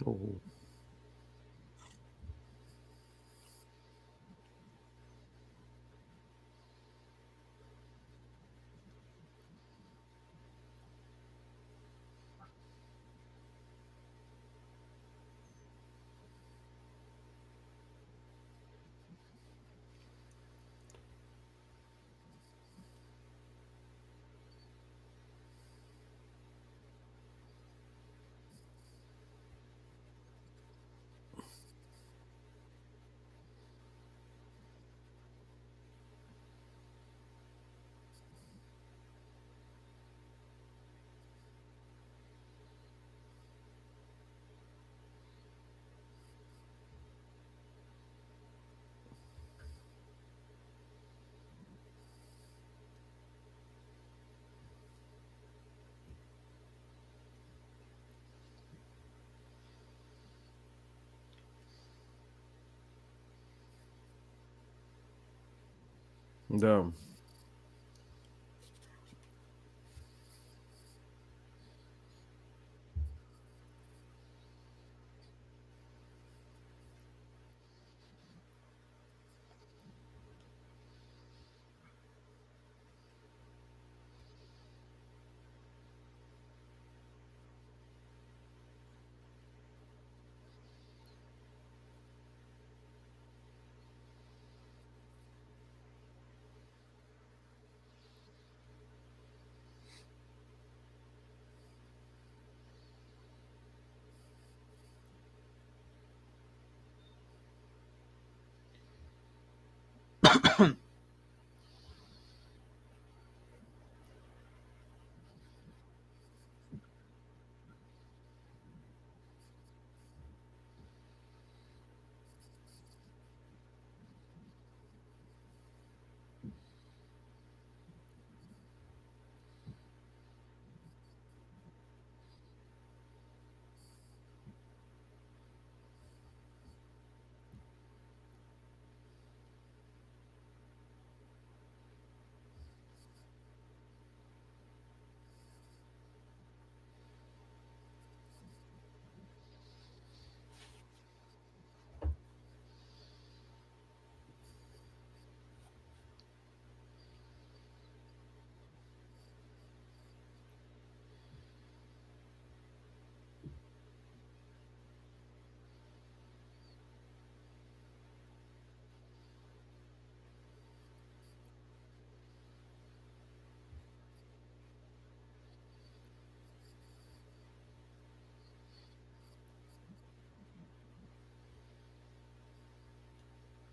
Oh. Damn.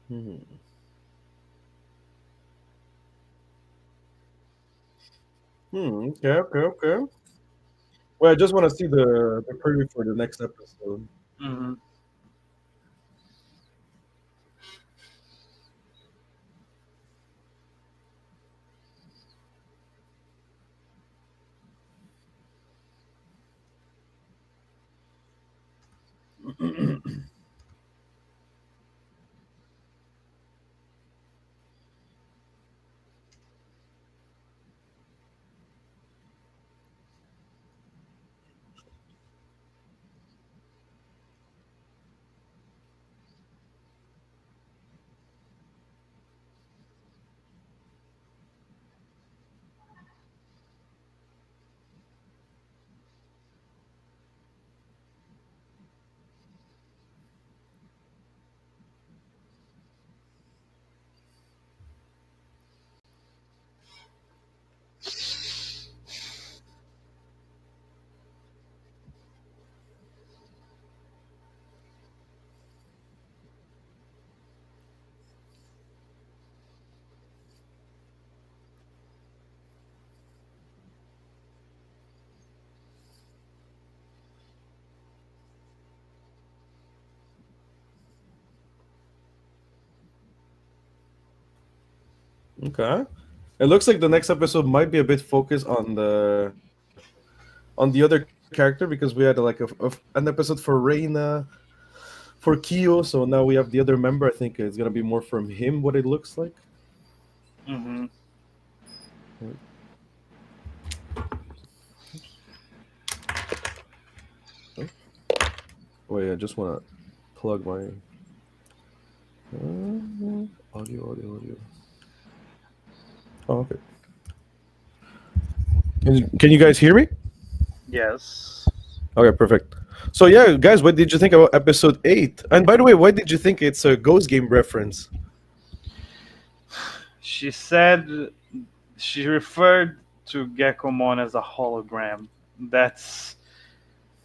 Hmm. Okay. Okay. Okay. Well, I just want to see the preview for the next episode. Hmm. Okay. It looks like the next episode might be a bit focused on the other character because we had like an episode for Reina, for Kyo, so now we have the other member. I think it's gonna be more from him. What it looks like. Hmm. Oh, wait, I just wanna plug my audio. Oh, okay. Can you guys hear me? Yes. Okay, perfect. So yeah, guys, what did you think about episode 8? And by the way, why did you think it's a Ghost Game reference? She said she referred to Gekkomon as a hologram. That's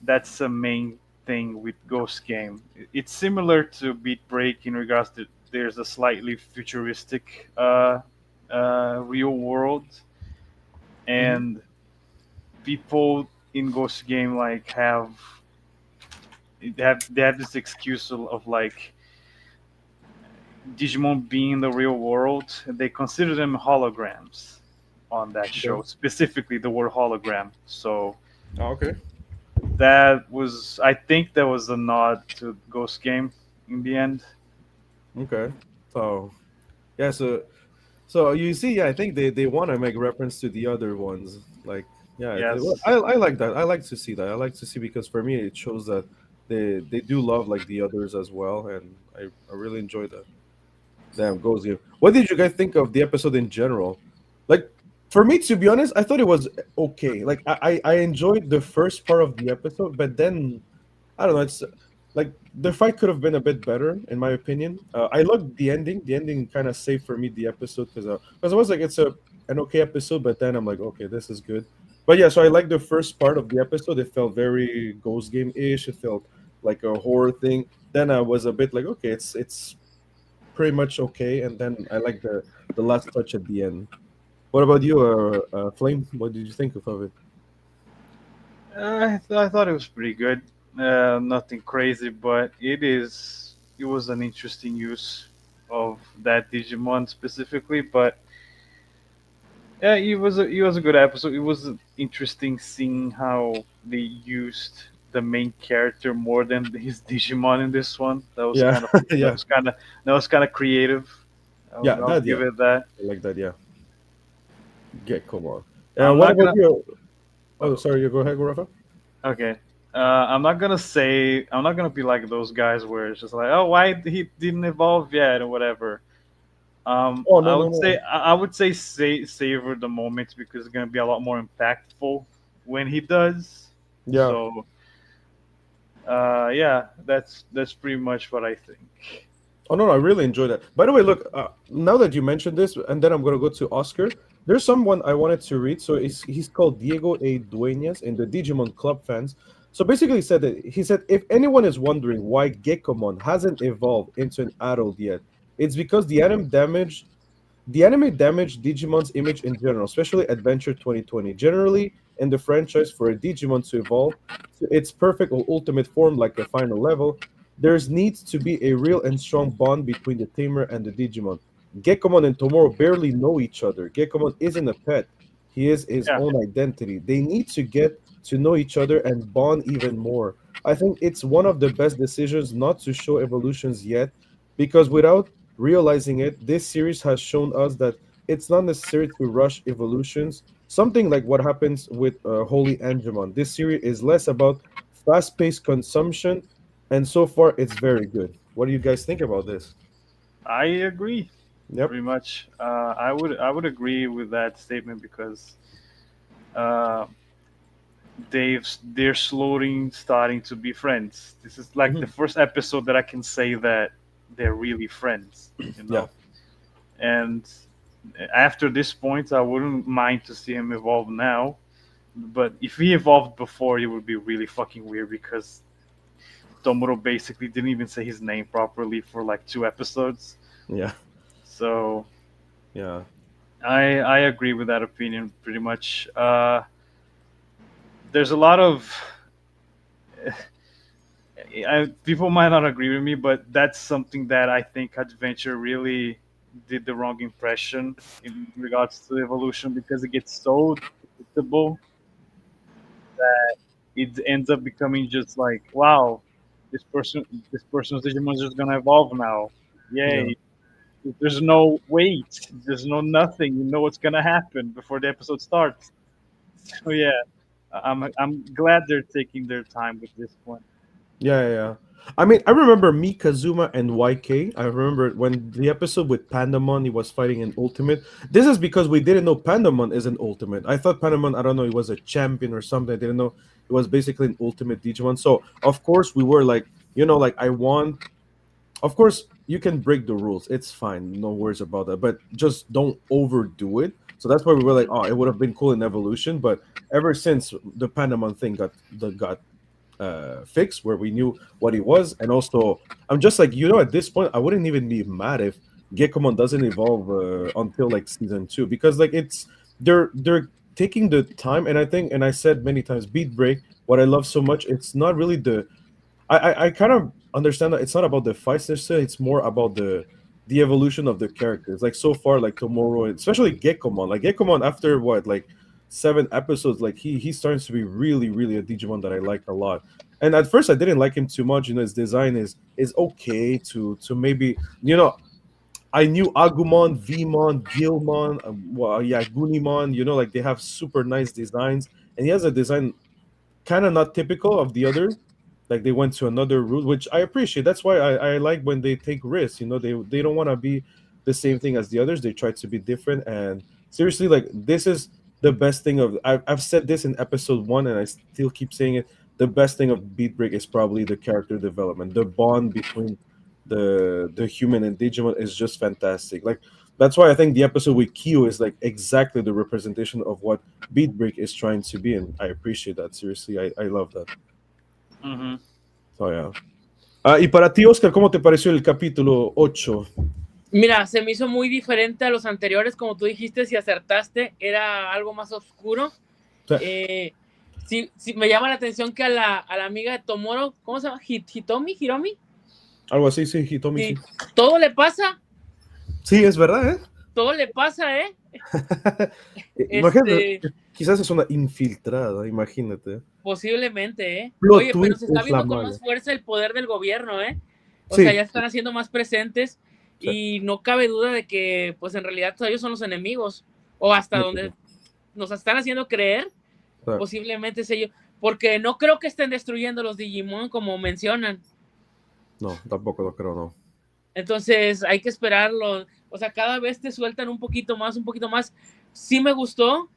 that's the main thing with Ghost Game. It's similar to Beat Break in regards to there's a slightly futuristic real world, Mhm. and people in Ghost Game like they have this excuse of like Digimon being in the real world. They consider them holograms on that show, Okay. specifically the word hologram. So Oh, okay. I think that was a nod to Ghost Game in the end. Okay. So yeah, so So you see, yeah, I think they want to make reference to the other ones. Like, yeah, well, Yes. I like that. I like to see that. I like to see because for me it shows that they do love like the others as well, and I really enjoy that. Damn, goes you. What did you guys think of the episode in general? Like, for me, to be honest, I thought it was okay. Like, I enjoyed the first part of the episode, but then I don't know. It's like the fight could have been a bit better, in my opinion. I loved the ending. The ending kind of saved for me the episode because I was like, it's a an okay episode, but then I'm like, okay, this is good. But yeah, so I like the first part of the episode. It felt very Ghost Game ish. It felt like a horror thing. Then I was a bit like, okay, it's pretty much okay. And then I like the last touch at the end. What about you, Flame? What did you think of it? I thought it was pretty good. Nothing crazy, but it was an interesting use of that Digimon specifically. But yeah, it was a good episode. It was interesting seeing how they used the main character more than his Digimon in this one. Yeah, That yeah, was kind of that was kind of creative. yeah. I'll That, yeah, give it that. I like that. Yeah, Gekkomon. I'm What not about gonna. you? Oh, Oh, sorry. You go ahead, Rafa. okay. I'm not gonna be like those guys where it's just like, oh, why he didn't evolve yet or whatever. Oh, no, no, no. I would say savor the moments because it's gonna be a lot more impactful when he does. Yeah. So yeah, that's pretty much what I think. Oh no, no, I really enjoyed that. By the way, look, now that you mentioned this, and then I'm gonna go to Oscar. There's someone I wanted to read. So he's called Diego A. Dueñas in the Digimon Club fans. So basically, he said if anyone is wondering why Gekkomon hasn't evolved into an adult yet, it's because the anime damaged Digimon's image in general, especially Adventure 2020. Generally, in the franchise, for a Digimon to evolve to its perfect or ultimate form, like a final level, there needs to be a real and strong bond between the tamer and the Digimon. Gekkomon and Tomoro barely know each other. Gekkomon isn't a pet, he is his Yeah, own identity. They need to get to know each other and bond even more. I think it's one of the best decisions not to show evolutions yet, because without realizing it, this series has shown us that it's not necessary to rush evolutions. Something like what happens with Holy Angemon. This series is less about fast-paced consumption, and so far it's very good. What do you guys think about this? I agree Yep. pretty much. I would agree with that statement because uh, they're slowly starting to be friends. This is like the Mhm. first episode that I can say that they're really friends, you Yeah. know. And after this point, I wouldn't mind to see him evolve now. But if he evolved before, it would be really fucking weird because Tomoro basically didn't even say his name properly for like 2 episodes. Yeah. So Yeah. I agree with that opinion pretty much. There's a lot of people might not agree with me, but that's something that I think Adventure really did the wrong impression in regards to evolution because it gets so predictable that it ends up becoming just like, wow, this person's Digimon is just gonna evolve now. Yeah. Yay! There's no wait. There's no nothing. You know what's gonna happen before the episode starts. So yeah, I'm glad they're taking their time with this one. Yeah, yeah, yeah. I mean, I remember Mikazuma and YK. I remember when the episode with Pandamon, he was fighting an ultimate. This is because we didn't know Pandamon is an ultimate. I thought Pandamon, I don't know, he was a champion or something. I didn't know it was basically an ultimate Digimon. So, of course, we were like, like, I want. Of course, you can break the rules. It's fine. No worries about that. But just don't overdo it. So that's why we were like, oh, it would have been cool in Evolution. But ever since the Pandamon thing got fix where we knew what he was. And also, I'm just like, at this point, I wouldn't even be mad if Gekkomon doesn't evolve until like season 2, because like they're taking the time. And I think, and I said many times, Beat Break, what I love so much, it's not really I kind of understand that it's not about the fights necessarily. It's more about the evolution of the characters. Like so far, like Tomorrow, especially Gekkomon. Like Gekkomon, after what, like 7 episodes, like he's starting to be really, really a Digimon that I like a lot. And at first, I didn't like him too much. His design is okay to maybe I knew Agumon, Vmon, Gilmon, well, yeah, Gunimon. You know, like they have super nice designs, and he has a design kind of not typical of the others. Like they went to another route, which I appreciate. That's why I like when they take risks. You know, they don't want to be the same thing as the others. They try to be different. And seriously, like this is the best thing of. I've said this in episode 1, and I still keep saying it. The best thing of Beatbreak is probably the character development. The bond between the human and Digimon is just fantastic. Like that's why I think the episode with Kyo is like exactly the representation of what Beatbreak is trying to be, and I appreciate that. Seriously, I love that. Hmm. So yeah. Y para ti, Oscar, ¿cómo te pareció el capítulo 8? Mira, se me hizo muy diferente a los anteriores, como tú dijiste, si acertaste, era algo más oscuro. Sí. Sí, sí, me llama la atención que a la amiga de Tomoro, ¿cómo se llama? ¿Hitomi? ¿Hiromi? Algo así, sí, Hitomi, sí. Todo le pasa. Sí, es verdad, ¿eh? Todo le pasa, ¿eh? Imagínate, quizás es una infiltrada, imagínate. Posiblemente, ¿eh? Plot Oye, pero se está es la viendo con mala. más fuerza el poder del gobierno, ¿eh? O Sí. sea, ya están haciendo más presentes Sí. y no cabe duda de que, pues en realidad ellos son los enemigos. O hasta Sí. donde nos están haciendo creer, Sí. posiblemente es ellos. Porque no creo que estén destruyendo los Digimon como mencionan. No, tampoco lo creo, no. Entonces hay que esperarlo. O sea, cada vez te sueltan un poquito más, un poquito más. Sí me gustó.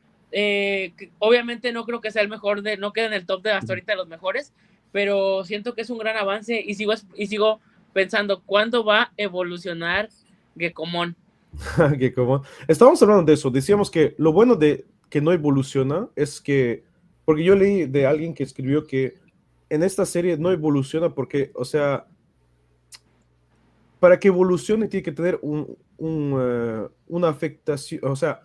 Obviamente no creo que sea el mejor, no queda en el top de hasta ahorita de los mejores, pero siento que es un gran avance y sigo pensando, ¿cuándo va a evolucionar Gekkomon? Gekkomon. Estábamos hablando de eso. Decíamos que lo bueno de que no evoluciona es que, porque yo leí de alguien que escribió que en esta serie no evoluciona porque, o sea, para que evolucione tiene que tener una afectación, o sea,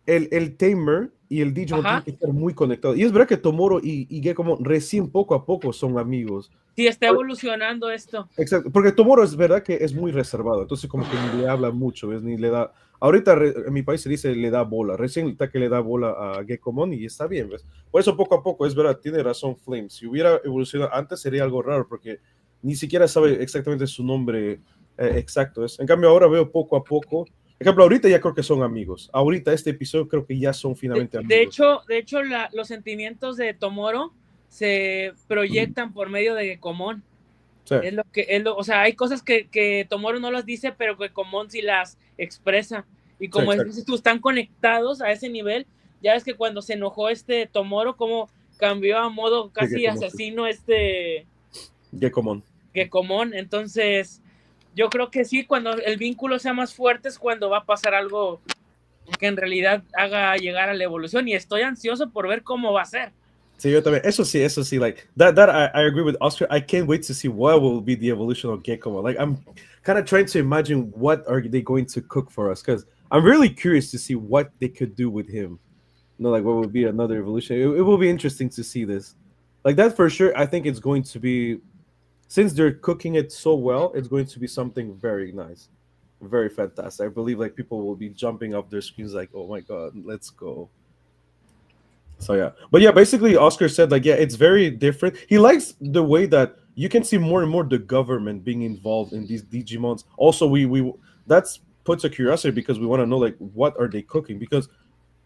el Tamer y el Digimon Ajá. tienen que estar muy conectados. Y es verdad que Tomoro y Gekkomon recién poco a poco son amigos. Sí, está evolucionando esto. Exacto, porque Tomoro es verdad que es muy reservado, entonces como que ni le habla mucho, ¿ves? Ni le da... Ahorita en mi país se dice le da bola, recién está que le da bola a Gekkomon y está bien, ¿ves? Por eso poco a poco, es verdad, tiene razón Flame. Si hubiera evolucionado antes sería algo raro porque ni siquiera sabe exactamente su nombre exacto. ¿ves? En cambio ahora veo poco a poco. Por ejemplo, ahorita ya creo que son amigos. Ahorita este episodio creo que ya son finalmente amigos. De hecho los sentimientos de Tomoro se proyectan por medio de Gekkomon. Sí. O sea, hay cosas que Tomoro no las dice, pero que Gekkomon sí las expresa. Y como Sí, dices tú, están conectados a ese nivel. Ya ves que cuando se enojó Tomoro, como cambió a modo casi asesino Gekkomon. Gekkomon. Entonces, yo creo que sí, cuando el vínculo sea más fuerte es cuando va a pasar algo que en realidad haga llegar a la evolución. Y estoy ansioso por ver cómo va a ser. Sí, yo también. Eso sí, like that I agree with Oscar. I can't wait to see what will be the evolution of Gekkomon. Like I'm kind of trying to imagine what are they going to cook for us because I'm really curious to see what they could do with him. No, like what would be another evolution. It will be interesting to see this. Like that for sure. I think it's going to be since they're cooking it so well, it's going to be something very nice, very fantastic. I believe like people will be jumping off their screens like, oh my god, let's go. So yeah, but yeah, basically Oscar said like yeah, it's very different. He likes the way that you can see more and more the government being involved in these Digimons. Also, we that's puts a curiosity because we want to know like what are they cooking because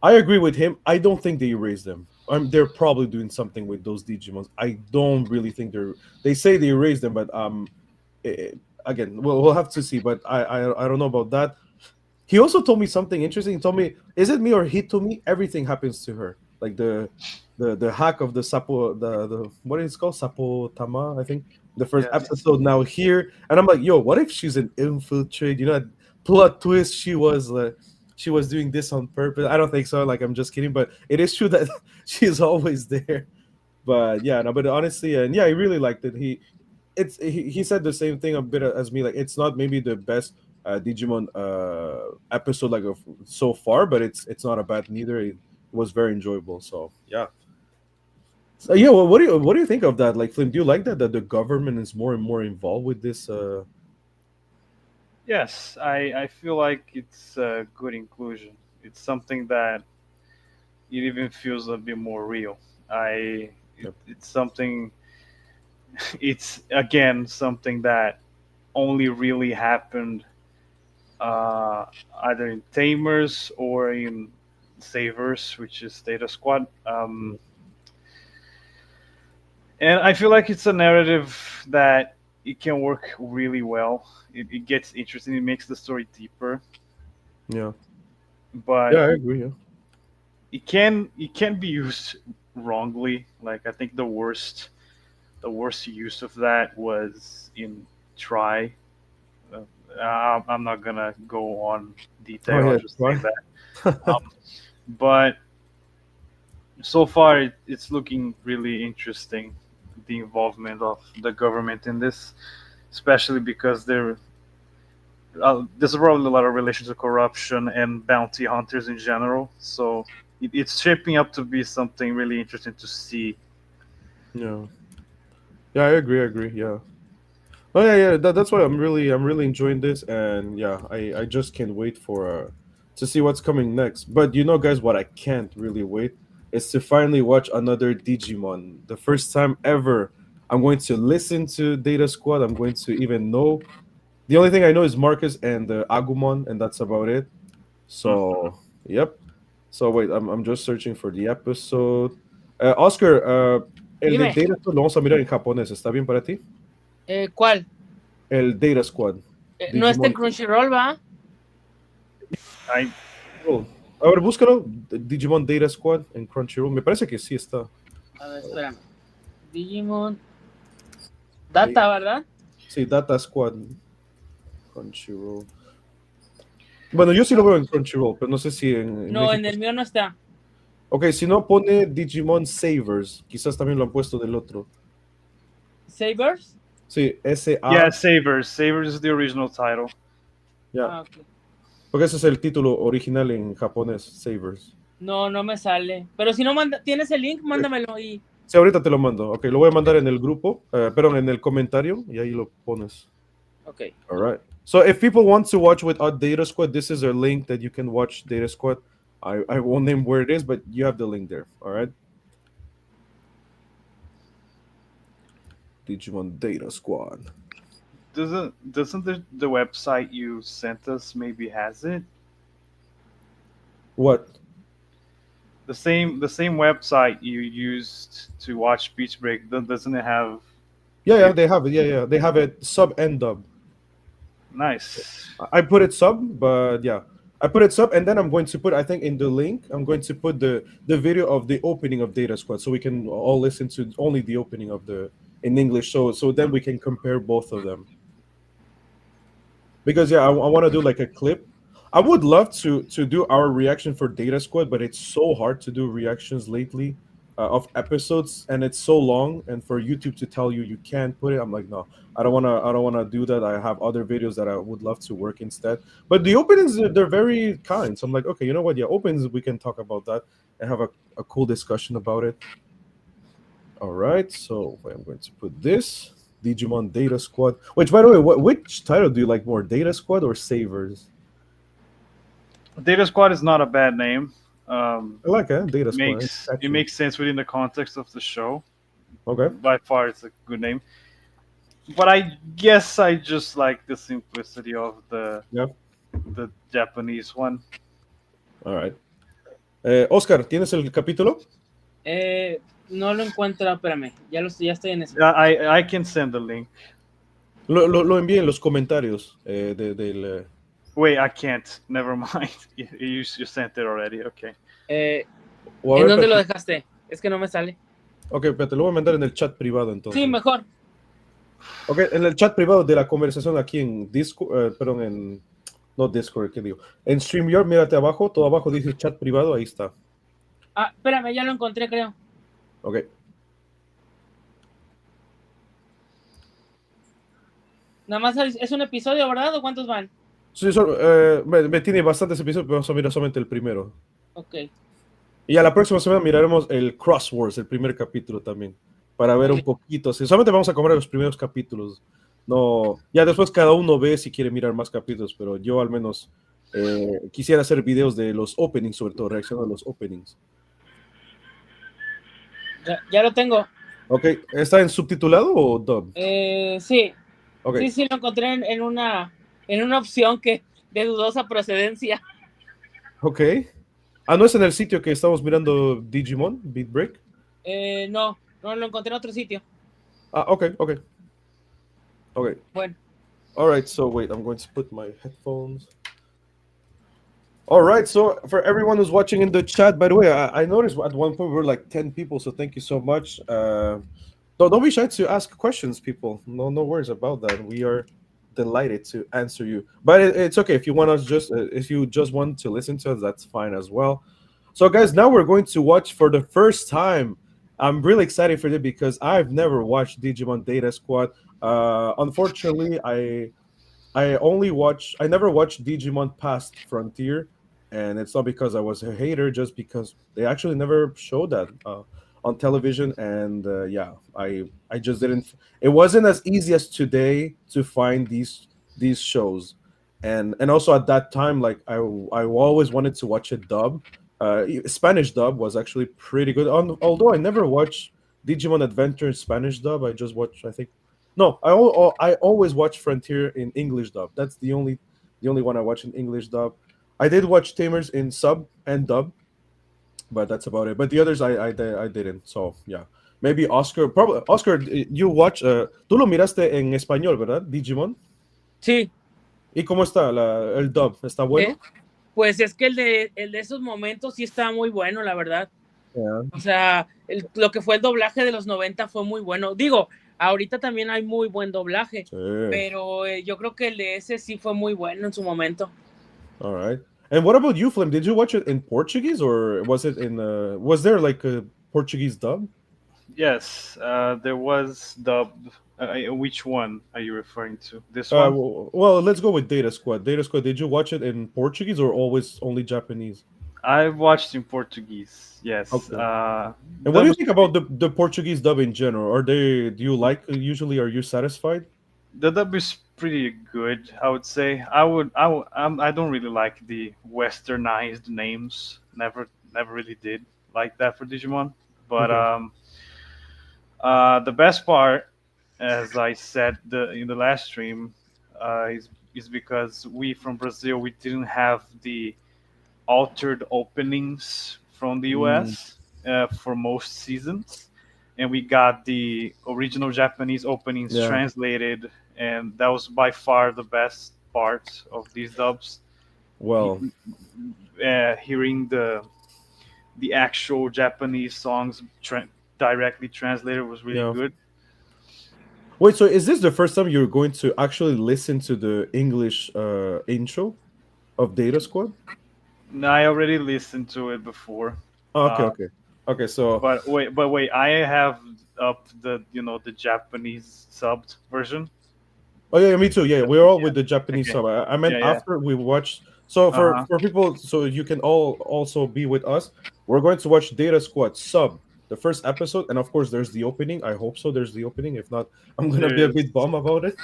I agree with him. I don't think they erased them. They're probably doing something with those Digimons. I don't really think they're. They say they erased them, but again, we'll have to see. But I don't know about that. He also told me something interesting. He told me, "Is it me or Hitomi? Everything happens to her. Like the hack of the Sapo, the what is it called? Sapotama, I think. The first Yes. episode now here, and I'm like, yo, what if she's an infiltrate? You know, plot twist. She was doing this on purpose. I don't think so. Like I'm just kidding, but it is true that she's always there. But yeah, no, but honestly, and yeah, I really liked it. He said the same thing a bit as me. Like it's not maybe the best Digimon episode like of so far, but it's not a bad neither. It was very enjoyable. So yeah. So yeah, well, what do you think of that? Like, Flynn, do you like that the government is more and more involved with this? Yes, I feel like it's a good inclusion. It's something that it even feels a bit more real. Yep. It's something. It's again something that only really happened either in Tamers or in Savers, which is Data Squad. And I feel like it's a narrative that it can work really well. It gets interesting. It makes the story deeper, Yeah. but Yeah, I agree. Yeah. it can be used wrongly. Like I think the worst use of that was in Try. I'm not gonna go on Oh detail. I'll yeah. just say Right. that. But so far, it's looking really interesting. The involvement of the government in this, especially because there's probably a lot of relations to corruption and bounty hunters in general. So it's shaping up to be something really interesting to see. Yeah. Yeah, I agree. I agree. Yeah. Oh yeah, yeah. That's why I'm really enjoying this, and yeah, I just can't wait for to see what's coming next. But you know, guys, what I can't really wait is to finally watch another Digimon. The first time ever, I'm going to listen to Data Squad. I'm going to even know. The only thing I know is Marcus and Agumon, and that's about it. Mhm. So yep. So wait, I'm just searching for the episode. Oscar, el de Dime, Data Squad lo vamos a mirar en japonés. ¿Está bien para ti? ¿cuál? El Data Squad. No está en Digimon. Crunchyroll, ¿va? I Crunchyroll. A ver, búscalo. Digimon Data Squad en Crunchyroll. Me parece que sí está. A ver, espérame. Digimon Data, ¿verdad? Sí, Data Squad. Crunchyroll. Bueno, yo sí lo veo en Crunchyroll, pero no sé si en No, en México. el mío no está. Ok, si no pone Digimon Savers, quizás también lo han puesto del otro. ¿Savers? Sí, S-A. yeah, Savers. Savers is the original title. Ya. Ah, ok. Porque ese es el título original en japonés, Savers. No, no me sale. Pero si no tienes el link, mándamelo y. Sí, ahorita te lo mando. Ok, lo voy a mandar en el grupo, perdón, en el comentario, y ahí lo pones. Ok. All right. So if people want to watch without Data Squad, this is a link that you can watch Data Squad. I won't name where it is, but you have the link there. All right. Digimon Data Squad. Doesn't the website you sent us maybe has it? What? The same website you used to watch Beatbreak, doesn't it have? Yeah, they have it. Yeah, they have it sub and dub. Nice. I put it sub, but yeah, I put it sub, and then I'm going to put. I think in the link, I'm going to put the video of the opening of Data Squad, so we can all listen to only the opening of the in English. So then we can compare both of them. Because yeah, I want to do like a clip. I would love to do our reaction for Data Squad, but it's so hard to do reactions lately of episodes, and it's so long. And for YouTube to tell you can't put it, I'm like, no, I don't wanna do that. I have other videos that I would love to work instead. But the openings, they're very kind. So I'm like, okay, you know what? Yeah, openings, we can talk about that and have a cool discussion about it. All right, so I'm going to put this Digimon Data Squad. Which, by the way, which title do you like more, Data Squad or Savers? Data Squad is not a bad name. I like it, Data It Squad. makes sense within the context of the show. Okay. By far, it's a good name. But I guess I just like the simplicity of the Japanese one. All right. Oscar, ¿tienes el capítulo? No lo encuentro, espérame. Ya estoy en eso. I can send the link. Lo envié en los comentarios del. Wait, I can't. Never mind. You sent it already. Okay. ¿En ver, dónde lo dejaste? Es que no me sale. Ok, pero te lo voy a mandar en el chat privado entonces. Sí, mejor. Ok, en el chat privado de la conversación aquí en Discord, perdón, en. No Discord, ¿qué digo? En StreamYard, mírate abajo, todo abajo dice chat privado, ahí está. Ah, espérame, ya lo encontré, creo. Ok. Nada más es un episodio, ¿verdad? ¿O cuántos van? Sí, me tiene bastantes episodios, pero vamos a mirar solamente el primero. Ok. Y a la próxima semana miraremos el Crosswords, el primer capítulo también, para ver un poquito. Sí, solamente vamos a comer los primeros capítulos. No, ya después cada uno ve si quiere mirar más capítulos, pero yo al menos quisiera hacer videos de los openings, sobre todo, reaccionando a los openings. Ya lo tengo. Ok, ¿está en subtitulado o dub? Sí. Okay. Sí, lo encontré en una opción que de dudosa procedencia. Ok. Ah, no es en el sitio que estamos mirando Digimon Beatbreak. No, no lo encontré en otro sitio. Ah, okay, okay, okay. Bueno, All right. So wait, I'm going to put my headphones. All right. So for everyone who's watching in the chat, by the way, I noticed at one point we were like 10 people. So thank you so much. Don't be shy to ask questions, people. No worries about that. We are delighted to answer you. But it's okay if you want us just if you just want to listen to us, that's fine as well. So guys, now we're going to watch for the first time. I'm really excited for this because I've never watched Digimon Data Squad. Unfortunately, I never watched Digimon past Frontier, and it's not because I was a hater, just because they actually never showed that on television, and yeah, I just didn't. It wasn't as easy as today to find these shows, and also at that time, like I always wanted to watch a dub. Spanish dub was actually pretty good. Although I never watched Digimon Adventure in Spanish dub, I just watched, I think, no, I always watch Frontier in English dub. That's the only one I watch in English dub. I did watch Tamers in sub and dub, but that's about it. But the others I didn't. So yeah, maybe Oscar. Probably Oscar. You watch. Tú lo miraste en español, ¿verdad? Digimon. sí. ¿Y cómo está el dub? ¿Está ¿Eh? bueno? Pues es que el de esos momentos sí estaba muy bueno, la verdad. Yeah. O sea, lo que fue el doblaje de los 90 fue muy bueno. Digo, ahorita también hay muy buen doblaje, Sí. pero yo creo que el de ese sí fue muy bueno en su momento. All right. And what about you, Flim? Did you watch it in Portuguese or was it in? Was there like a Portuguese dub? Yes, there was dubbed. Which one are you referring to? This one? Well, let's go with Data Squad. Data Squad. Did you watch it in Portuguese or always only Japanese? I watched in Portuguese. Yes. Okay. And what do Dub you is think about the Portuguese dub in general? Are they? Do you like usually? Are you satisfied? the dub is pretty good. I would say. I don't really like the westernized names. Never really did like that for Digimon. But Okay. the best part, as I said in the last stream, is because we from Brazil we didn't have the altered openings from the Mm, US for most seasons, and we got the original Japanese openings yeah. translated, and that was by far the best part of these dubs. He- Well. Hearing the actual Japanese songs directly translated was really Yeah. good. Wait. So is this the first time you're going to actually listen to the English intro of Data Squad? No, I already listened to it before. Oh, okay. Uh, Okay. Okay. So. but wait, I have up the Japanese subbed version. Oh yeah, me too. Yeah, we're all Yeah. with the Japanese Okay. sub. I meant Yeah. Yeah. after we watched. So Uh huh. for people, so you can all also be with us. We're going to watch Data Squad sub the first episode, and of course, there's the opening. I hope so. There's the opening. If not, I'm gonna There be a is. bit bummed about it.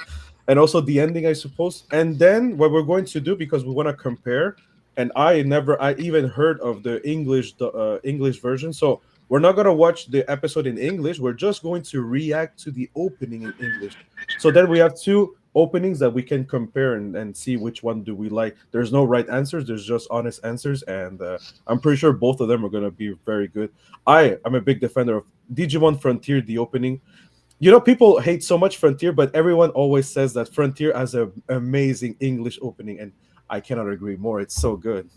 And also the ending, I suppose. And then what we're going to do, because we want to compare, and I even heard of the English version. So we're not gonna watch the episode in English. We're just going to react to the opening in English. So then we have two openings that we can compare and see which one do we like. There's no right answers. There's just honest answers, and I'm pretty sure both of them are gonna be very good. I am a big defender of Digimon Frontier. The opening, people hate so much Frontier, but everyone always says that Frontier has an amazing English opening, and I cannot agree more. It's so good.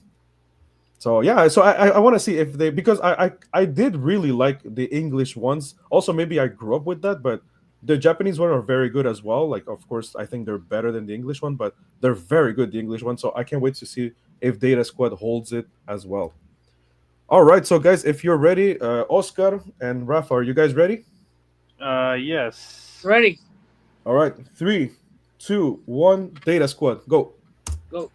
So yeah, so I want to see if they, because I did really like the English ones. Also, maybe I grew up with that, but the Japanese one are very good as well. Like, of course, I think they're better than the English one, but they're very good, the English one. So I can't wait to see if Data Squad holds it as well. All right, so guys, if you're ready, Oscar and Rafa, are you guys ready? Yes. Ready, All right, three, two, one, Data Squad, go. go.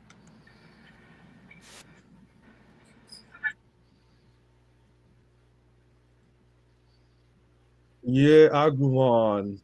Yeah, Agumon.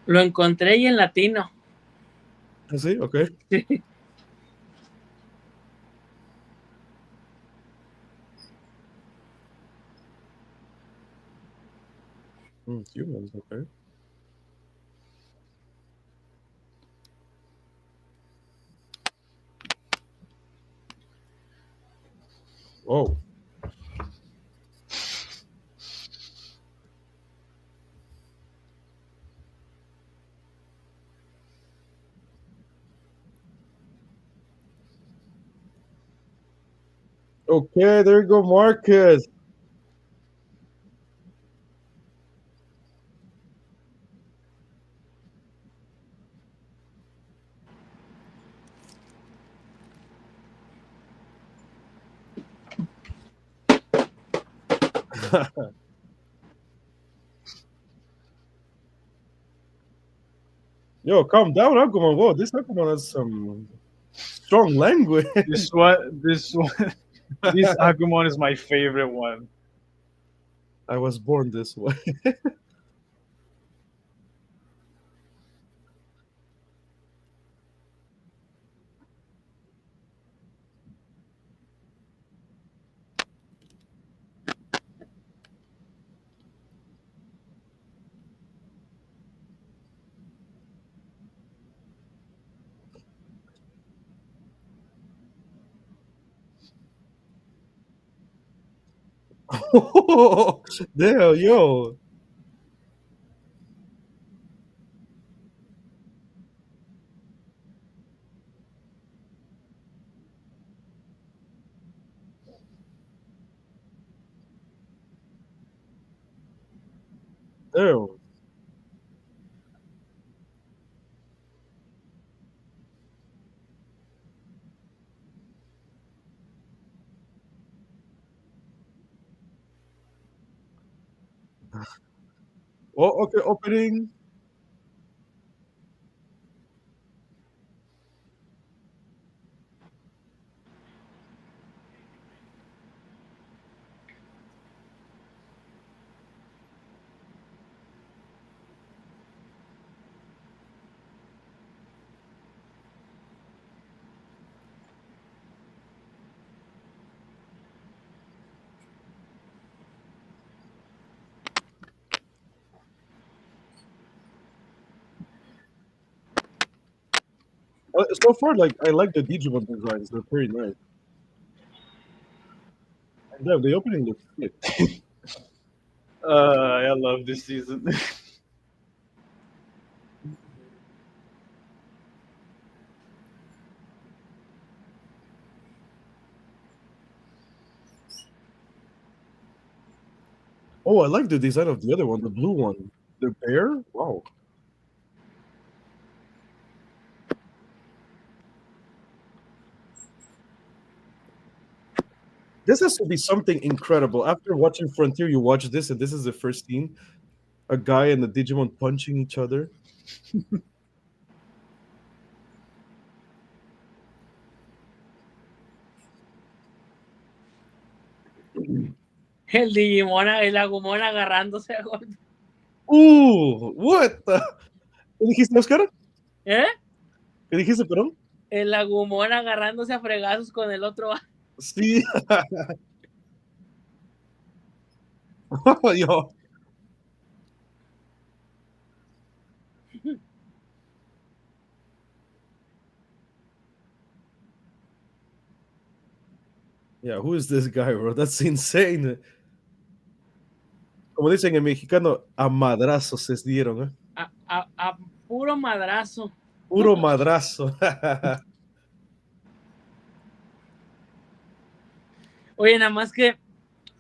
Lo encontré y en latino. Sí, okay. Humans, okay. Oh, okay. There you go, Marcus. Yo, calm down, Agumon. Whoa, this Agumon has some strong language. This one, this Agumon is my favorite one. I was born this way. Damn, yo. Damn. Oh, okay, opening. So far, like I like the Digimon designs. They're pretty nice. And damn, the opening looks sick. I love this season. Oh, I like the design of the other one, the blue one. The bear? Wow. This has to be something incredible. After watching Frontier, you watch this, and this is the first scene. A guy and the Digimon punching each other. El Digimon, el Agumon agarrándose a golpe. What the? ¿Qué dijiste, Oscar? ¿Eh? ¿Qué dijiste, perdón? El Agumon agarrándose a fregazos con el otro. Sí. Yo. Yeah, who is this guy, bro? That's insane. Como dicen en mexicano, a madrazos se dieron, ¿eh? A puro madrazo. Puro madrazo. Oye, nada más que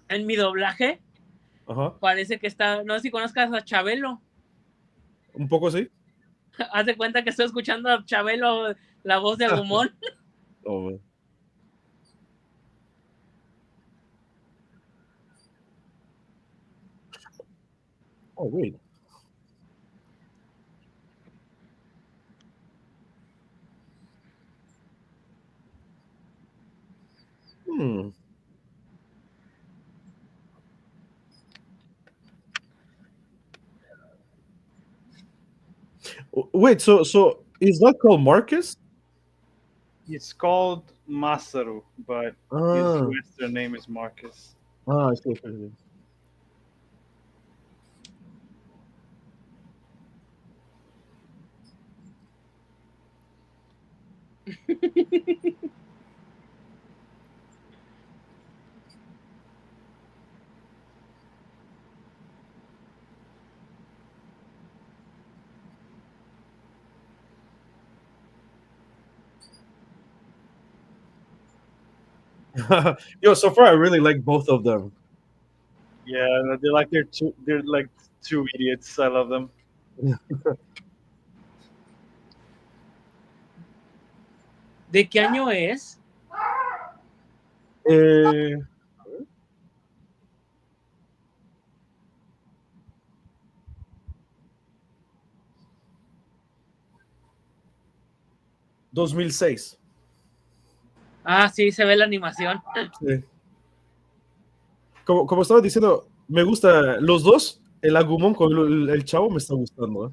en mi doblaje Ajá. parece que está, no sé si conozcas a Chabelo. Un poco así. Haz de cuenta que estoy escuchando a Chabelo, la voz de Agumon. Oh, man. Oh, wait. Hmm. Wait, so is that called Marcus? It's called Masaru, but his Ah, Western name is Marcus. ah, I see. Okay, okay. Yo, so far I really like both of them. Yeah, they're like two idiots. I love them. ¿De qué año es? Eh, 2006. Ah, sí, se ve la animación. Sí. Como estaba diciendo, me gusta los dos. El Agumon con el chavo me está gustando. ¿Eh?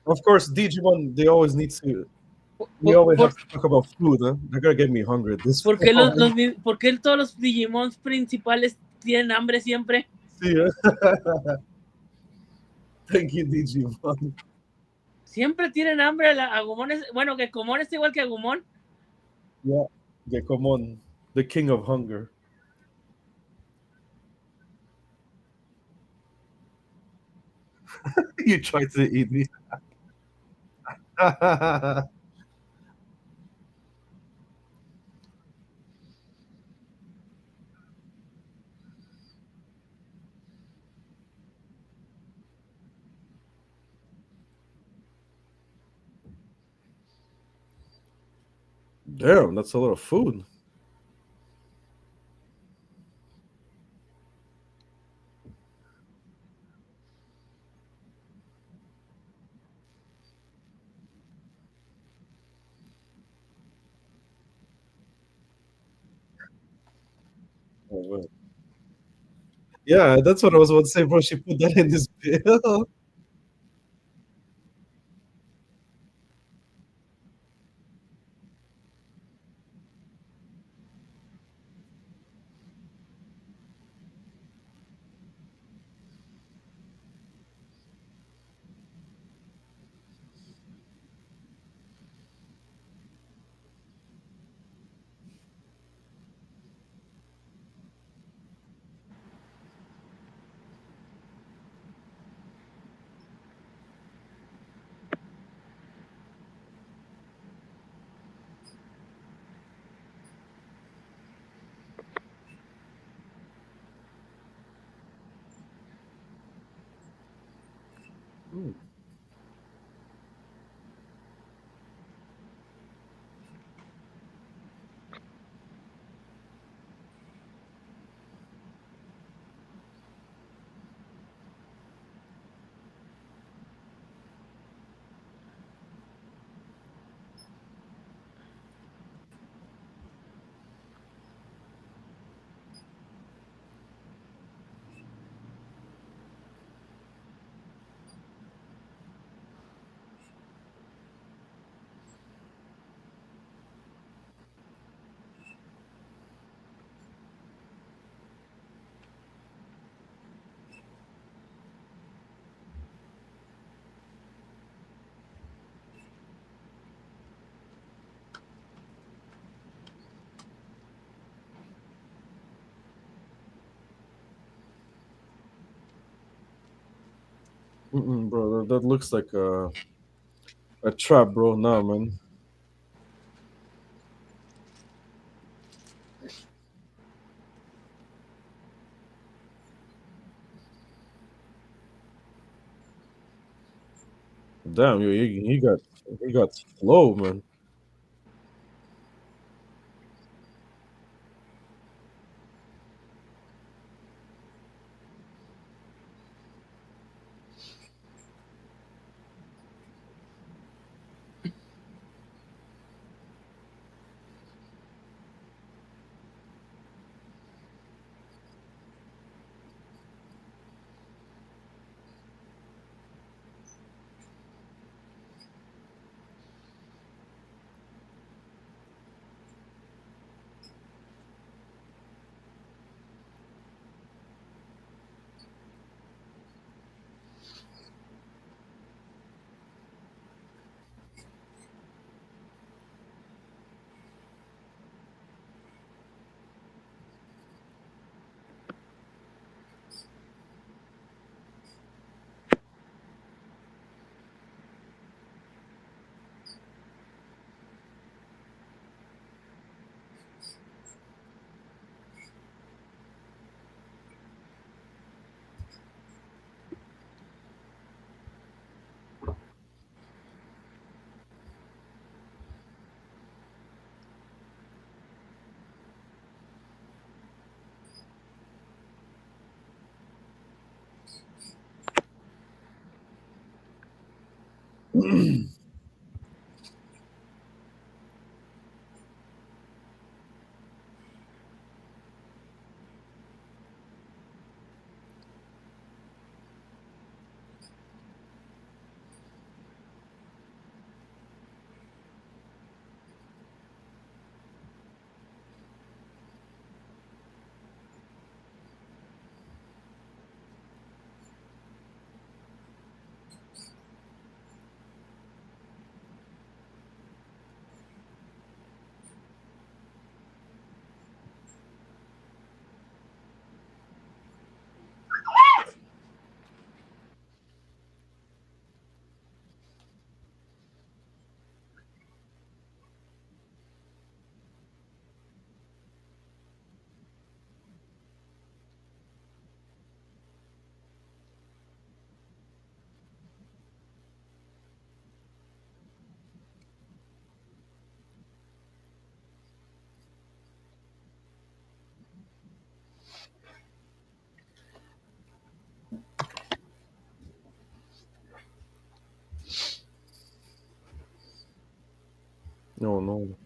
Of course, Digimon, they always need to. We ¿Por, always have por, to talk about food, huh? They're gonna get me hungry at this por qué point. por qué todos los Digimons principales tienen hambre siempre? Sí, ¿eh? Thank you, Digimon. Siempre tienen hambre. Agumon es, bueno, Gekkomon es igual que Agumon. Yeah, Gekkomon, the king of hunger. You tried to eat me. Damn, that's a lot of food. Oh, man. Yeah, that's what I was about to say, bro. She put that in this bill. Mm. Mm-mm, bro, that looks like a trap, bro. Nah, man. Damn, he got slow, man. No, no.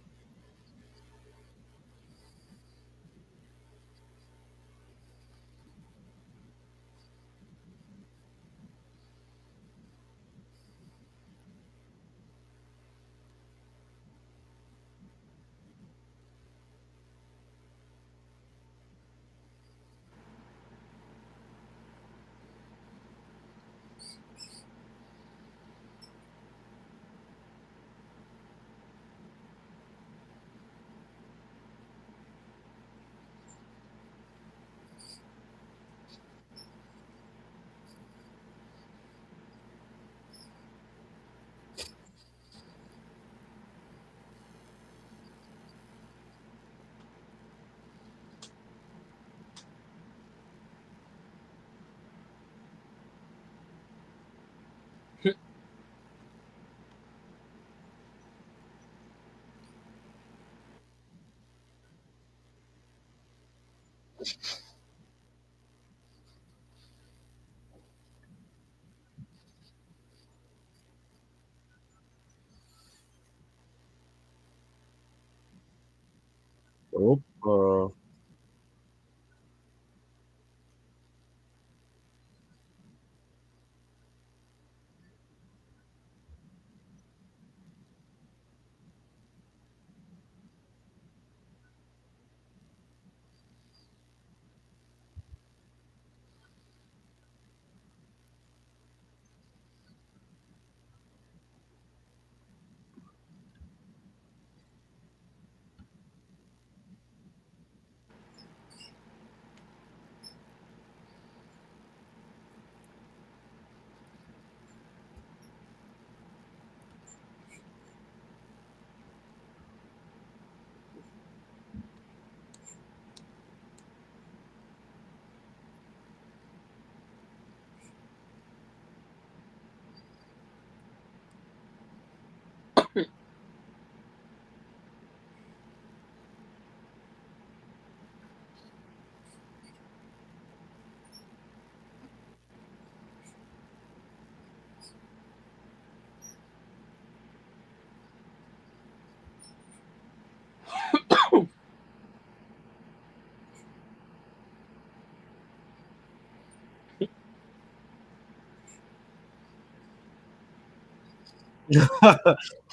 Oh,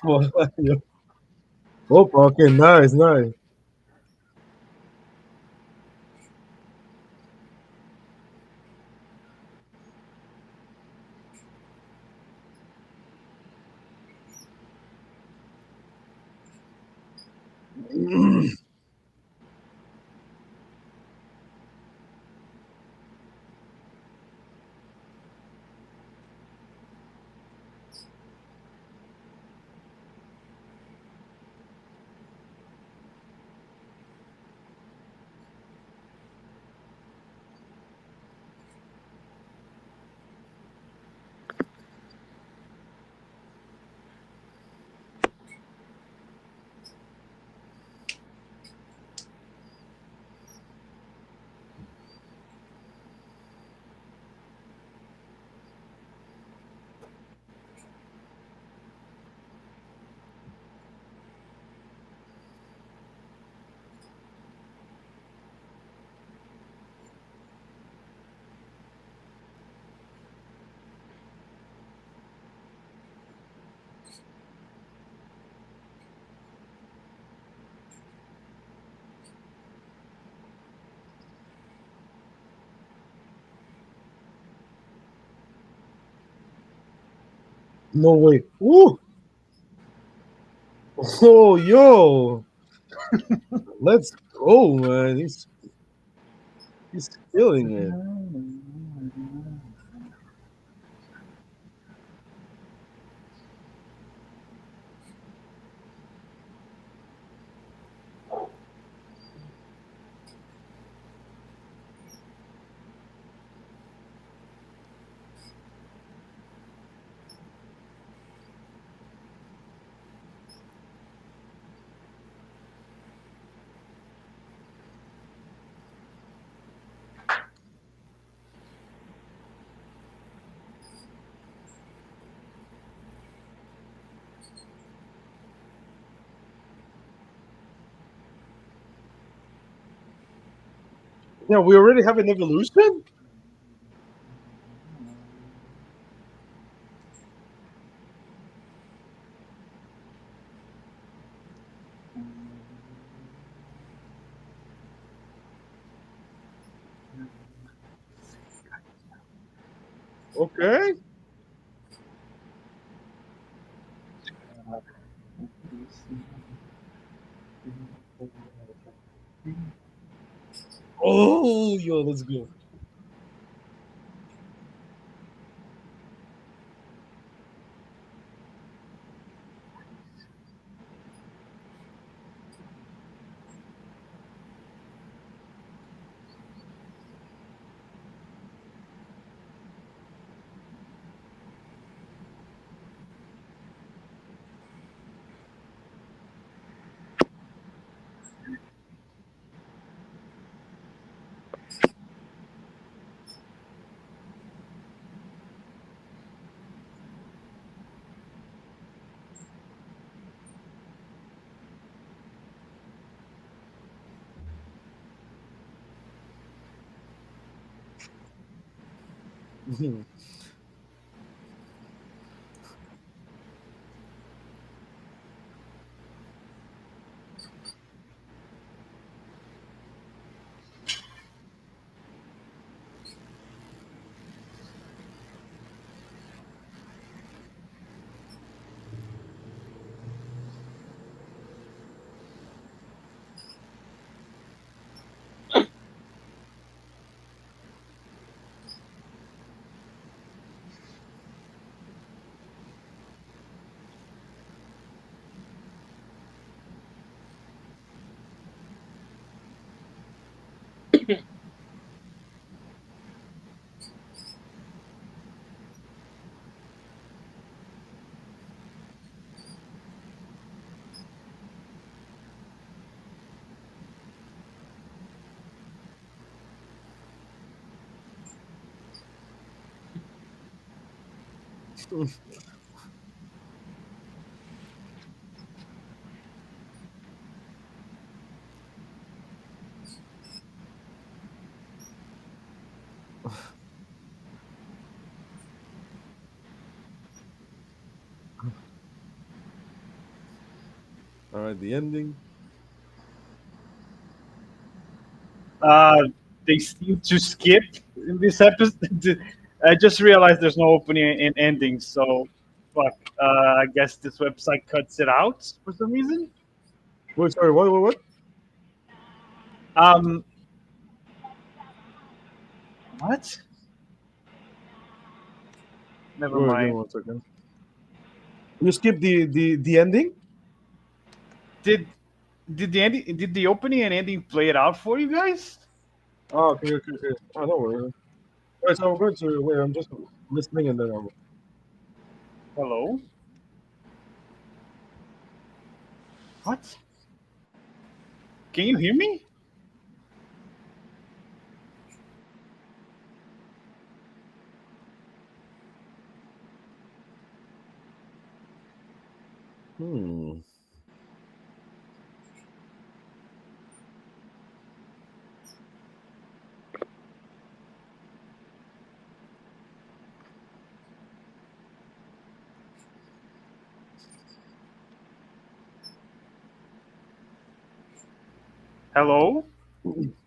Well, yeah. Oh, okay, nice, nice. No way. Ooh. Oh, yo. Let's go, man. He's killing it. Yeah, we already have an evolution? Okay. Oh, yo, let's go. All right, the ending. Uh, they seem to skip in this episode. I just realized there's no opening and ending, so fuck. I guess this website cuts it out for some reason. Wait, sorry, what? Um, what? Never Wait, give me mind. 1 second. You skip the ending? Did did the opening and ending play it out for you guys? Oh, okay. Oh, don't worry. Wait, so I'm going to wait. I'm just listening and then I'll. Hello? What? Can you hear me? Hmm. Hello?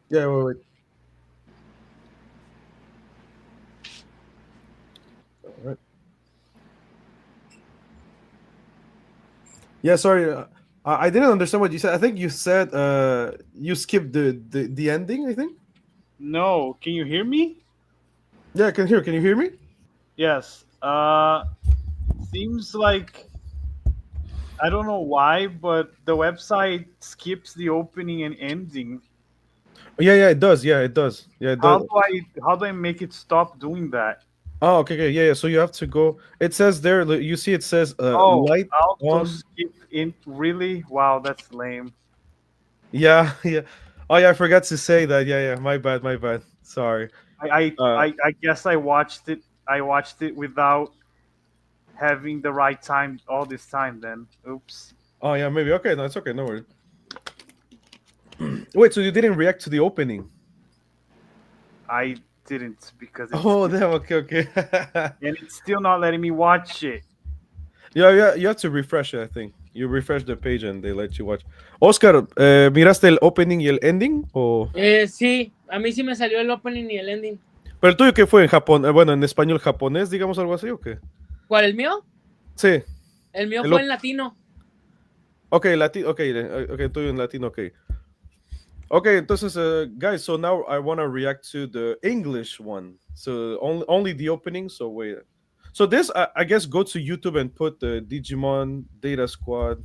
Yeah, wait. All right. Yeah, sorry. I didn't understand what you said. I think you said you skipped the ending. I think. No, can you hear me? Yeah, I can hear. Can you hear me? Yes. Seems like I don't know why, but the website skips the opening and ending. Yeah, it does. Yeah, it does. Yeah, it does. How do I make it stop doing that? Oh, okay. Yeah. So you have to go. It says there. You see, it says Oh, light auto on. skip in really? Wow, that's lame. Yeah, yeah. Oh, yeah. I forgot to say that. Yeah. My bad. My bad. Sorry. I I, Uh. I guess I watched it. I watched it without having the right time all this time. Then, oops. Oh, yeah. Maybe. Okay. No, it's okay. No worries. Wait. So you didn't react to the opening? I didn't because it's Oh, damn. Okay. and it's still not letting me watch it. Yeah. You have to refresh it. I think you refresh the page and they let you watch. Oscar, ¿miraste el opening y el ending? O... Sí, a mí sí me salió el opening y el ending. ¿Pero el tuyo qué fue en Japón? Bueno, en español japonés, digamos algo así, ¿o qué? ¿Cuál, el mío? Sí. El mío El fue op- en latino. Ok, tuyo en latino, ok. Okay, entonces, guys, so now I want to react to the English one. So only the opening. So wait. So this, I guess, go to YouTube and put the Digimon Data Squad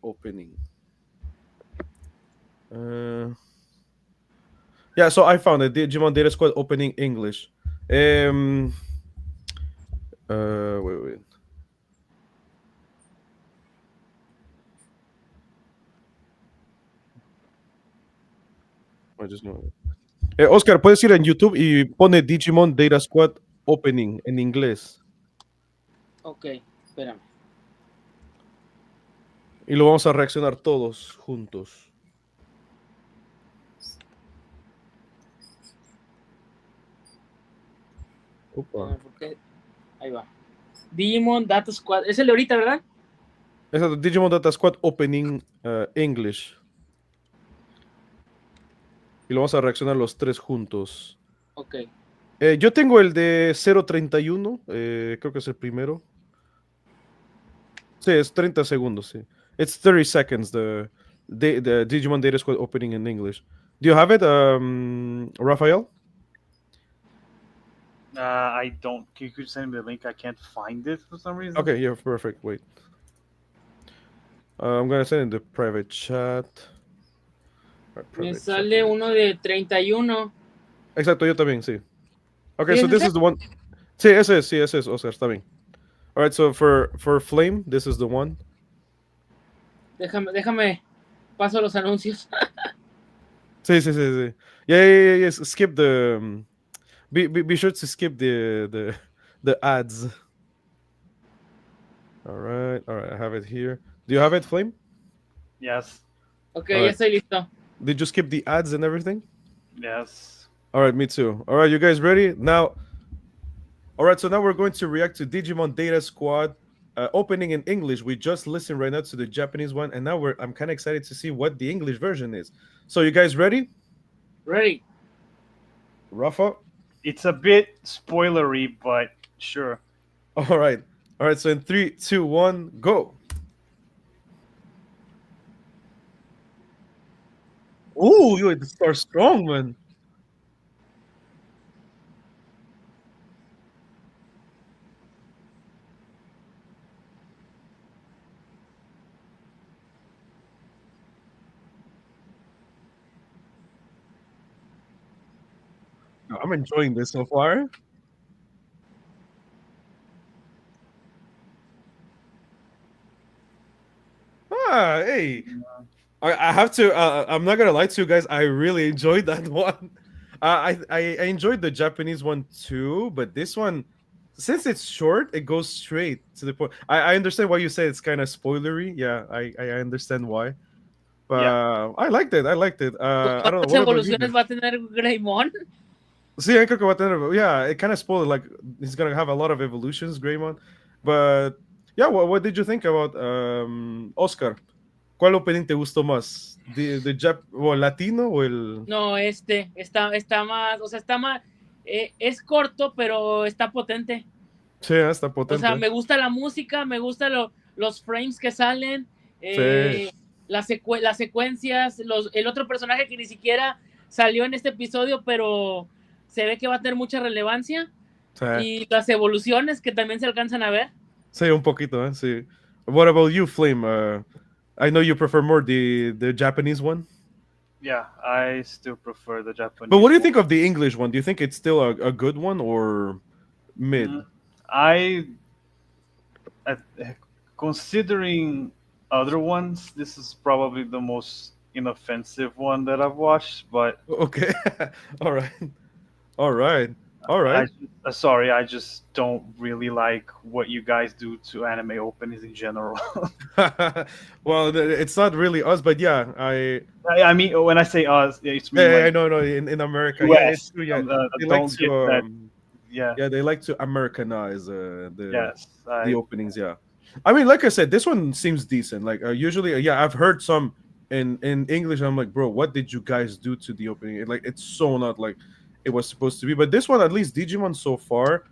opening. Yeah, so I found it. Digimon Data Squad opening English. Wait. I just know. Oscar, puedes ir en YouTube y pone Digimon Data Squad opening en inglés. Ok, espérame. Y lo vamos a reaccionar todos juntos. Opa. Ahí va. Digimon Data Squad. Es el de ahorita, ¿verdad? Exacto, Digimon Data Squad opening English. Y lo vamos a reaccionar los tres juntos. Ok. Yo tengo el de 031, creo que es el primero. Sí, es 30 segundos, sí. It's 30 seconds, the Digimon Data Squad opening in English. Do you have it, Rafael? I don't. Can you send me the link? I can't find it for some reason. Okay, yeah, perfect. Wait. I'm gonna send in the private chat. Me sale uno de 31. Exacto, yo también, sí. Okay, ¿Sí so es this ese? is the one. Sí, ese es, Oscar, está bien. All right, so for Flame, this is the one. Déjame, paso los anuncios. Sí. Yeah. Skip the. Be sure to skip the ads. All right. I have it here. Do you have it, Flame? Yes. Ok, All ya right. estoy listo. Did you skip the ads and everything? Yes. All right, me too. All right, you guys ready? Now, all right, so now we're going to react to Digimon Data Squad opening in English. We just listened right now to the Japanese one, and now I'm kind of excited to see what the English version is. So, you guys ready? Ready. Rafa? It's a bit spoilery, but sure. All right. All right, so in three, two, one, go. Ooh, you start strong, man. I'm enjoying this so far. Ah, hey. I have to. I'm not gonna lie to you guys. I really enjoyed that one. I enjoyed the Japanese one too, but this one, since it's short, it goes straight to the point. I understand why you say it's kind of spoilery. Yeah, I understand why. Yeah. But I liked it. I liked it. I don't know. ¿Cuántas What about you evoluciones guys? va a tener Greymon? Sí, I creo que va a tener. Yeah, it kind of spoiled. Like he's gonna have a lot of evolutions, Greymon. But yeah, what did you think about Oscar? ¿Cuál opening te gustó más? ¿O latino o el...? No, está más, o sea, está más, es corto, pero está potente. Sí, está O sea, potente. me gusta la música, me gustan los frames que salen, Sí, las secuencias, el otro personaje que ni siquiera salió en este episodio, pero se ve que va a tener mucha relevancia, sí. y las evoluciones que también se alcanzan a ver. Sí, un poquito, sí. What about you, Flame? I know you prefer more the Japanese one. Yeah, I still prefer the Japanese But what do you one. think of the English one? Do you think it's still a good one or mid? I, uh, considering other ones, this is probably the most inoffensive one that I've watched. But Okay. All right. All right. All right. sorry, I just don't really like what you guys do to anime openings in general. Well, it's not really us, but yeah, I mean, when I say us, it's mean yeah, like I know, no, in America, yeah, it's U.S. true. Yeah, they like Don't get to, that. Yeah. yeah, they like to Americanize Yes. the openings. Yeah, I mean, like I said, this one seems decent. Like usually, yeah, I've heard some in English. I'm like, bro, what did you guys do to the opening? It's so not like it was supposed to be. But this one, at least Digimon so far,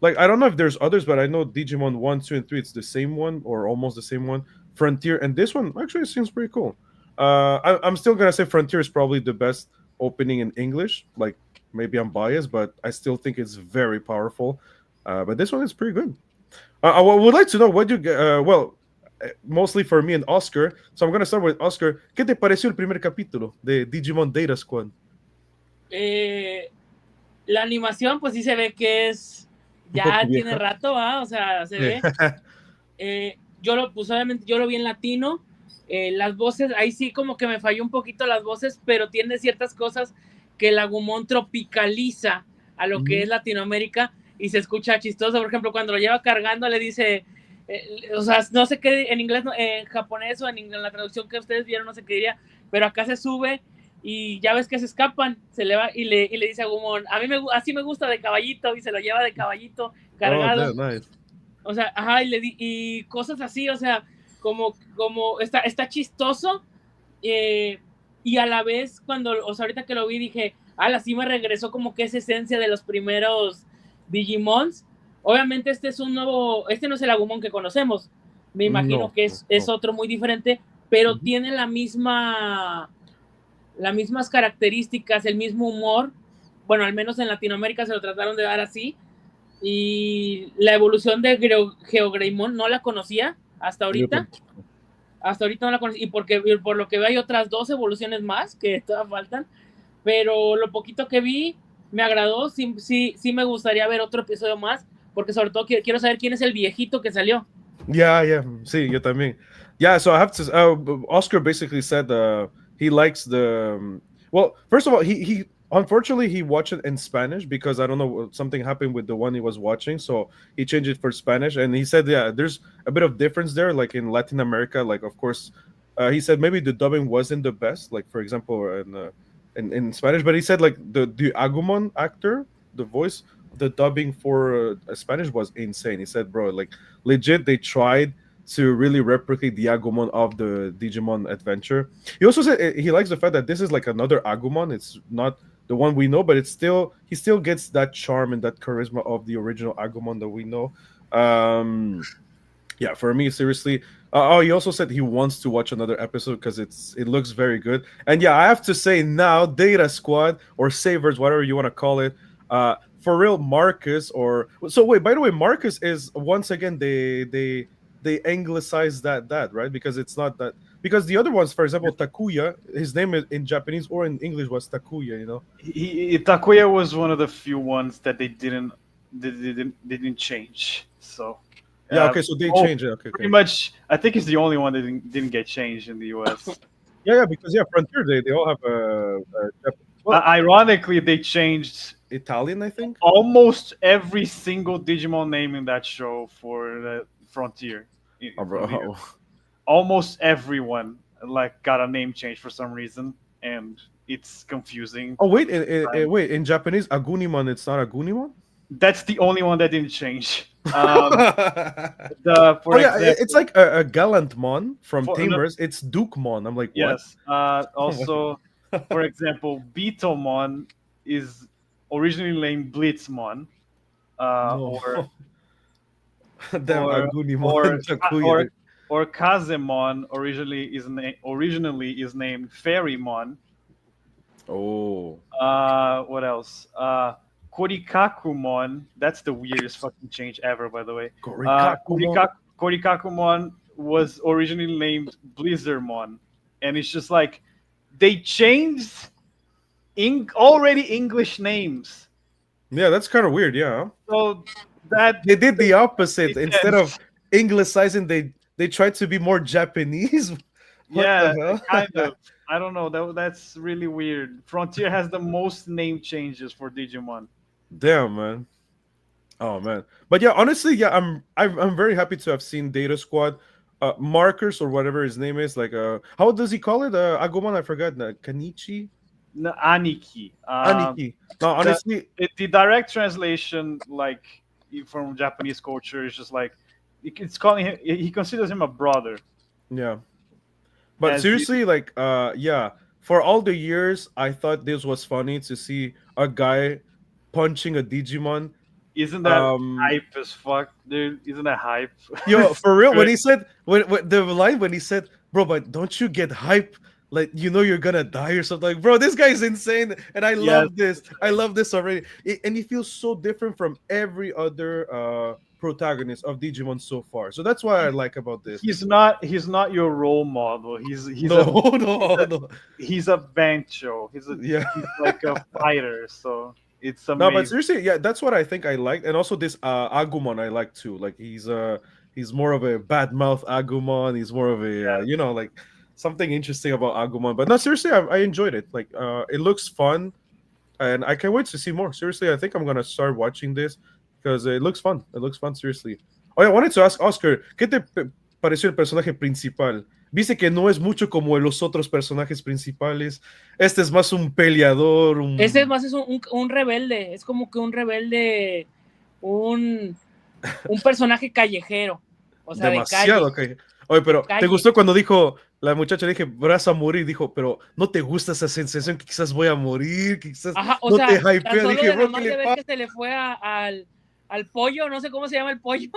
like I don't know if there's others, but I know Digimon 1, 2, and 3. It's the same one or almost the same one. Frontier and this one actually seems pretty cool. I'm still gonna say Frontier is probably the best opening in English. Like maybe I'm biased, but I still think it's very powerful. But this one is pretty good. I would like to know what you well, mostly for me and Oscar. So I'm gonna start with Oscar. ¿Qué te pareció el primer capítulo de Digimon Data Squad? La animación, pues sí se ve que es ya tiene rato, o sea, se ve. Pues obviamente yo lo vi en latino. Las voces, ahí sí como que me falló un poquito las voces, pero tiene ciertas cosas que el Agumon tropicaliza a lo que es Latinoamérica y se escucha chistoso. Por ejemplo, cuando lo lleva cargando le dice, o sea, no sé qué en inglés, en japonés o en la traducción que ustedes vieron, no sé qué diría, pero acá se sube y ya ves que se escapan, se le va y le dice a Agumon, así me gusta de caballito, y se lo lleva de caballito cargado. Oh, nice. O sea, ajá, y cosas así, o sea, como está chistoso, y a la vez o sea, ahorita que lo vi dije, sí me regresó como que esa esencia de los primeros Digimons. Obviamente este no es el Agumon que conocemos, me imagino que es otro muy diferente, pero tiene las mismas características, el mismo humor. Bueno, al menos en Latinoamérica se lo trataron de dar así. Y la evolución de Gekkomon no la conocía hasta ahorita. Hasta ahorita no la conocí. Y por lo que veo hay otras 2 evoluciones más que todavía faltan. Pero lo poquito que vi me agradó. Sí me gustaría ver otro episodio más. Porque sobre todo quiero saber quién es el viejito que salió. Yeah. Sí, yo también. Yeah, so I have to. Oscar basically said he likes the. Well, first of all, he Unfortunately, he watched it in Spanish because I don't know something happened with the one he was watching, so he changed it for Spanish. And he said, yeah, there's a bit of difference there. Like in Latin America, like of course, he said maybe the dubbing wasn't the best. Like for example, in Spanish, but he said like the Agumon actor, the voice, the dubbing for Spanish was insane. He said, bro, like legit, they tried to really replicate the Agumon of the Digimon adventure. He also said he likes the fact that this is like another Agumon. It's not the one we know, but it's still he still gets that charm and that charisma of the original Agumon that we know. Um, yeah, for me, seriously. Oh, he also said he wants to watch another episode because it looks very good. And yeah, I have to say now, Data Squad or Savers, whatever you want to call it, for real, Marcus or so. Wait, by the way, Marcus is once again they anglicize that right because it's not that because the other ones, for example, Takuya, his name in Japanese or in English was Takuya, you know. Takuya was one of the few ones that they didn't change. So Yeah, okay, so they oh, changed it. Okay, pretty okay. much, I think it's the only one that didn't get changed in the US. Yeah, because yeah, Frontier they all have well, Ironically, they changed Italian, I think. almost every single Digimon name in that show for the Frontier. Oh, For the- bro. almost everyone like got a name change for some reason, and it's confusing. Oh wait, wait. In Japanese, Agunimon, it's not Agunimon. That's the only one that didn't change. Oh For yeah, example, it's like a Gallantmon from no, Tamers. It's Dukemon. I'm like, what? yes. Also, for example, Bitomon is originally named Blitzmon, No, or damn or Agunimon or and Takuya. or Kazemon originally is named Fairymon. Oh, What else? Korikakumon. That's the weirdest fucking change ever, by the way. Korikakumon. Korikakumon was originally named Blizzardmon, and it's just like they changed already English names. Yeah, that's kind of weird. Yeah, So that they did the opposite. makes Instead of sense. Anglicizing, they tried to be more Japanese. What Yeah, the kind hell? of. I don't know. That's really weird. Frontier has the most name changes for Digimon. Damn, man. Oh man, but yeah, honestly, yeah, I'm very happy to have seen Data Squad, Markers or whatever his name is. Like, how does he call it? Agumon, I forgot. Kanichi, No, Aniki. Aniki. No, The, honestly, the direct translation, like from Japanese culture, is just like it's calling him. He considers him a brother. yeah. But As he, seriously, like, yeah, for all the years, I thought this was funny to see a guy punching a Digimon. isn't that Um, hype as fuck, dude? Isn't that hype? Yo, It's for real, when great. he said when the line when he said, "Bro, but don't you get hype? Like you know you're gonna die or something." Like, bro, this guy is insane, and I Yes, love this. it's I like, love this already, and he feels so different from every other protagonist of Digimon so far. So that's what I like about this. he's not your role model. No, no, no. He's a bancho. Yeah. He's like a fighter. So it's No, but amazing. seriously, yeah, that's what I think I like, and also this Agumon I like too. Like he's more of a bad mouth Agumon. He's more of a Yeah. like something interesting about Agumon. But no, seriously, I enjoyed it. Like it looks fun, and I can't wait to see more. Seriously, I think I'm gonna start watching this because it looks fun. It looks fun, seriously. Oh, yeah, I wanted to ask Oscar, ¿qué te pareció el personaje principal? Viste que no es mucho como los otros personajes principales. Este es más un peleador, Ese más es un rebelde, es como que un rebelde, un personaje callejero, o sea, demasiado de calle. que. Oye, pero Calle. ¿te gustó cuando dijo la muchacha? Le dije, vas a morir. Dijo, pero ¿no te gusta esa sensación que quizás voy a morir? Que quizás Ajá, o no sea, te tan hypea. solo Dije, de bro, nomás ¿qué de le ver pasa? que se le fue al pollo, no sé cómo se llama el pollo,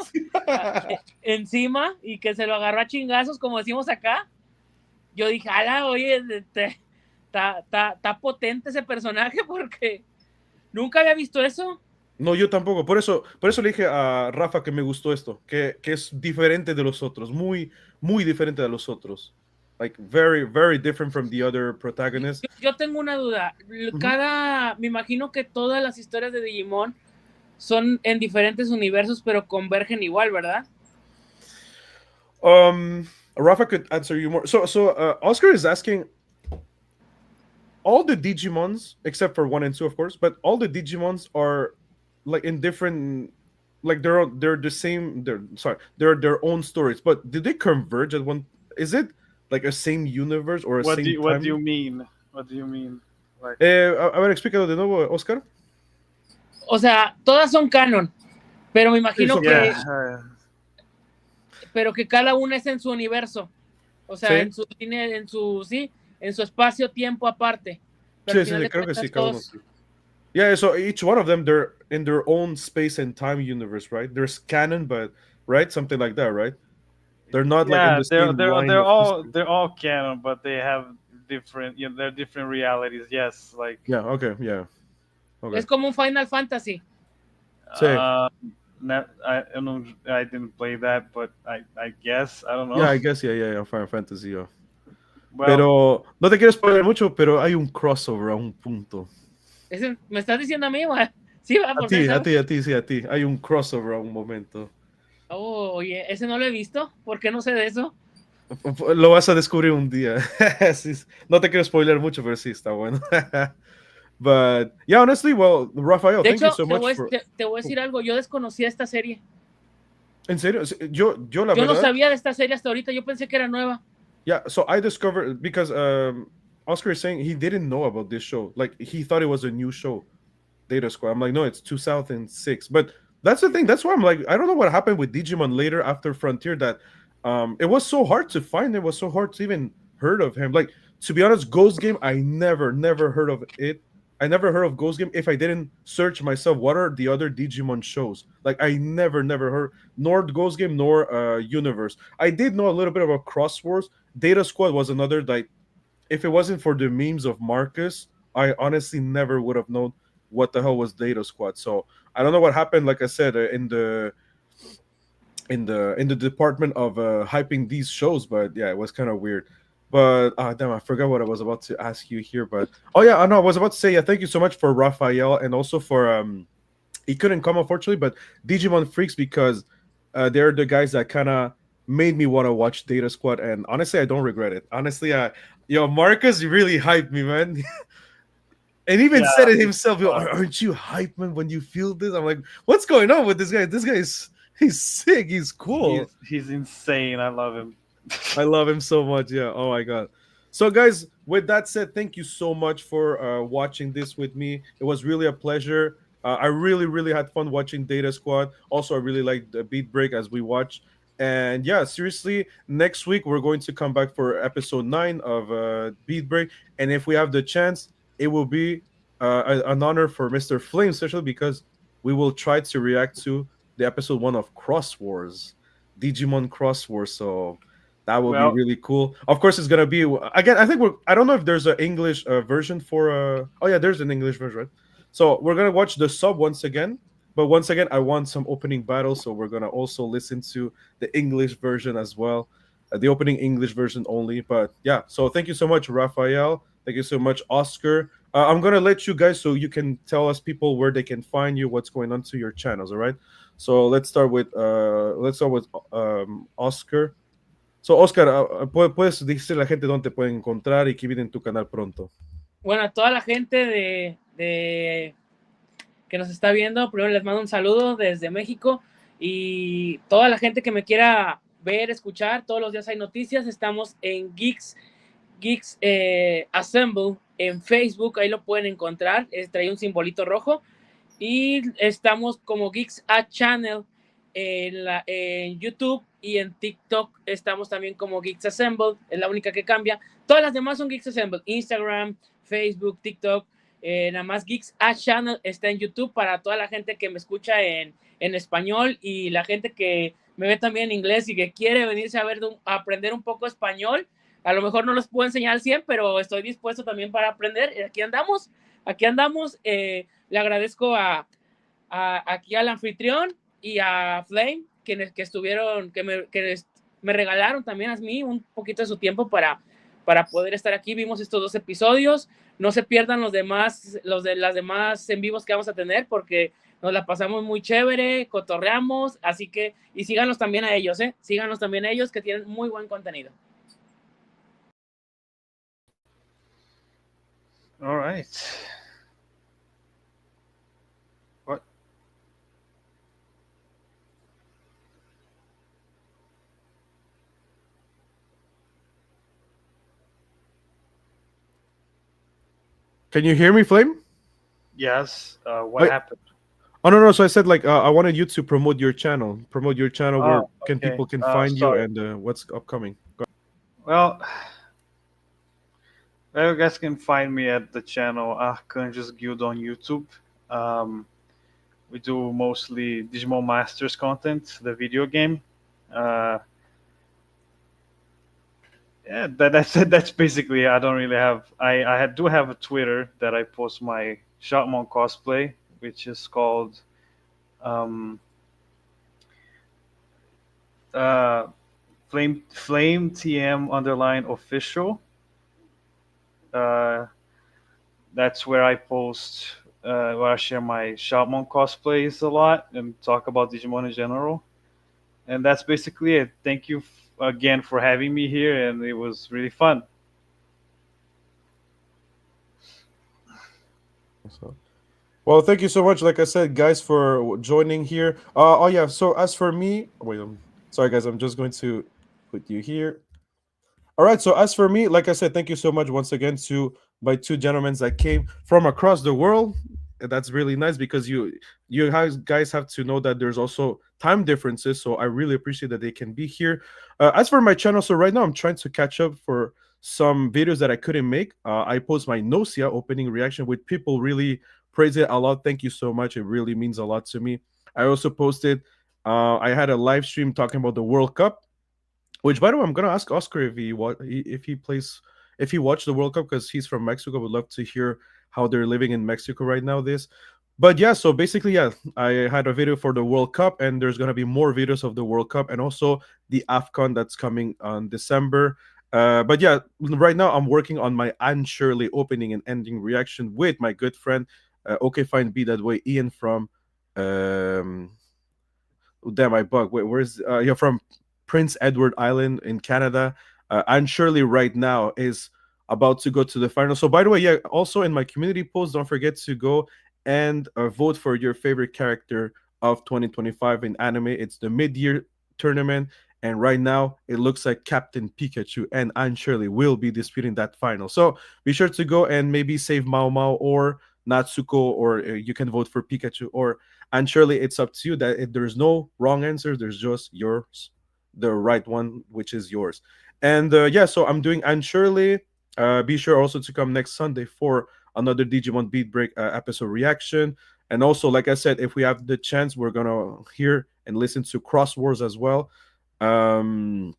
encima y que se lo agarró a chingazos, como decimos acá. Yo dije, ala, oye, está potente ese personaje porque nunca había visto eso. No, yo tampoco. Por eso le dije a Rafa que me gustó esto, que es diferente de los otros, muy, muy diferente de los otros. Like, very, very different from the other protagonists. Yo tengo una duda. Me imagino que todas las historias de Digimon son en diferentes universos, pero convergen igual, ¿verdad? Rafa could answer you more. So Oscar is asking, all the Digimons, except for 1 and 2, of course, but all the Digimons are like in different, like they're the same. They're their own stories. But did they converge at one? Is it like a same universe or a same What do time? you mean? What do you mean? Like, A ver, explícalo de nuevo, Oscar. O sea, todas son canon, pero me imagino Okay. yeah, pero que cada una es en su universo. O sea, Sí. en su línea, en su espacio-tiempo aparte. Pero al Sí, sí, final sí, de creo que cuentas sí, cada uno todos. sí. Yeah, so each one of them, they're in their own space and time universe, right? There's canon, but right, something like that, right? They're not like in yeah. the same line of history. They're all canon, but they have different, they're different realities. Yes, like Yeah. Okay. Yeah. Okay. Es como un Final Fantasy. Sí. I didn't play that, but I guess I don't Yeah, know. I guess. Yeah. Yeah. Yeah. Final Fantasy. Yeah. Well, Pero no te quiero spoiler mucho, pero hay un crossover a un punto. ¿Me estás diciendo a mí? Sí, va, A por ti, ser. a ti, a ti, sí, a ti. Hay un crossover a un momento. Oh, oye, ese no lo he visto. ¿Por qué no sé de eso? Lo vas a descubrir un día. Sí, no te quiero spoiler mucho, pero sí está bueno. But yeah, honestly, well, Rafael, De thank you hecho, so much for. te voy a decir algo. Yo desconocía esta serie. En serio, yo la Yo no verdad. sabía de esta serie hasta ahorita. Yo pensé que era nueva. Yeah, so I discovered because Oscar is saying he didn't know about this show. Like he thought it was a new show, Data Squad. I'm like, no, it's 2006. But that's the thing. That's why I'm like, I don't know what happened with Digimon later after Frontier. That it was so hard to find. It was so hard to even heard of him. Like to be honest, Ghost Game, I never heard of it. I never heard of Ghost Game if I didn't search myself. What are the other Digimon shows? Like I never heard nor Ghost Game nor Universe. I did know a little bit about Cross Wars. Data Squad was another like if it wasn't for the memes of Marcus, I honestly never would have known what the hell was Data Squad. So I don't know what happened. Like I said, in the department of hyping these shows, but yeah, it was kind of weird. But damn, I forgot what I was about to ask you here. But oh yeah, I know I was about to say yeah, thank you so much for Raphael and also for he couldn't come unfortunately, but Digimon Freaks because they're the guys that kind of made me want to watch Data Squad, and honestly, I don't regret it. Honestly, yo, Marcus really hyped me, man. And even yeah, said it it's himself. Yo, fun. aren't you hyped, man? When you feel this, I'm like, what's going on with this guy? This guy is he's sick. He's cool. He's insane. I love him. I love him so much. Yeah. Oh my god. So, guys, with that said, thank you so much for watching this with me. It was really a pleasure. I really had fun watching Data Squad. Also, I really liked the Beat Break as we watch. And yeah, seriously, next week we're going to come back for episode 9 of Beat Break. And if we have the chance, it will be an honor for Mr. Flame, especially because we will try to react to the episode 1 of Cross Wars, Digimon Cross Wars. So that will be Well, really cool. Of course, it's gonna be again. I think we're. I don't know if there's an English version for. Oh yeah, there's an English version, right? So we're gonna watch the sub once again. But once again, I want some opening battles, so we're gonna also listen to the English version as well, the opening English version only. But yeah, so thank you so much, Raphael. Thank you so much, Oscar. I'm gonna let you guys so you can tell us people where they can find you, what's going on to your channels. All right. So let's start with Oscar. So, Oscar, puedes decirle a la gente dónde te pueden encontrar y que viene en tu canal pronto. Bueno, a toda la gente de que nos está viendo, primero les mando un saludo desde México y toda la gente que me quiera ver, escuchar, todos los días hay noticias, estamos en Geeks Assemble en Facebook, ahí lo pueden encontrar, trae un simbolito rojo y estamos como Geeks A Channel en YouTube y en TikTok estamos también como Geeks Assemble, es la única que cambia, todas las demás son Geeks Assemble, Instagram, Facebook, TikTok, nada más Geeks A Channel está en YouTube para toda la gente que me escucha en español y la gente que me ve también en inglés y que quiere venirse a aprender un poco español. A lo mejor no los puedo enseñar al 100, pero estoy dispuesto también para aprender. Aquí andamos. Le agradezco aquí al anfitrión y a Flame, que estuvieron, que me regalaron también a mí un poquito de su tiempo para poder estar aquí. Vimos estos 2 episodios. No se pierdan los de las demás en vivos que vamos a tener, porque nos la pasamos muy chévere, cotorreamos, así que, y síganos también a ellos, síganos también a ellos que tienen muy buen contenido. All right. What? Can you hear me, Flame? Yes. What Like, happened? oh no, no. So I said like I wanted you to promote your channel. Promote your channel. Where Oh, can okay. people can find you Sorry. and what's upcoming? Well, you guys can find me at the channel Arcangel's Guild on YouTube. Um, we do mostly Digimon Masters content, the video game. Uh, yeah, that's basically it. I don't really have. Do have a Twitter that I post my Shoutmon cosplay, which is called um, uh, Flame TM underline official. Uh, that's where I post, where I share my Shoutmon cosplays a lot and talk about Digimon in general. And that's basically it. Thank you again for having me here, and it was really fun. So, well, thank you so much. Like I said, guys, for joining here. Oh yeah. So as for me, wait. Sorry, guys. I'm just going to put you here. All right. So as for me, like I said, thank you so much once again to my two gentlemen that came from across the world. And that's really nice because guys have to know that there's also time differences. So I really appreciate that they can be here. As for my channel, so right now I'm trying to catch up for some videos that I couldn't make. I post my Nocia opening reaction with people really praise it a lot. Thank you so much. It really means a lot to me. I also posted. I had a live stream talking about the World Cup, which, by the way, I'm gonna ask Oscar if he plays if he watched the World Cup because he's from Mexico. Would love to hear how they're living in Mexico right now. But yeah, so basically, yeah, I had a video for the World Cup, and there's gonna be more videos of the World Cup and also the Afcon that's coming on December. But yeah, right now I'm working on my Anne Shirley opening and ending reaction with my good friend, okay, fine, be that way, Ian from um damn, I bug. Wait, where's you're from Prince Edward Island in Canada, and Shirley right now is about to go to the final. So, by the way, yeah, also in my community post, don't forget to go and vote for your favorite character of 2025 in anime. It's the mid-year tournament, and right now it looks like Captain Pikachu and Anne Shirley will be disputing that final. So be sure to go and maybe save Mao Mao or Natsuko, or you can vote for Pikachu, or and surely it's up to you that if there's no wrong answer, there's just yours, the right one, which is yours. And yeah, so I'm doing and surely. Be sure also to come next Sunday for another Digimon Beatbreak episode reaction. And also, like I said, if we have the chance, we're gonna hear and listen to Crosswords as well. Um,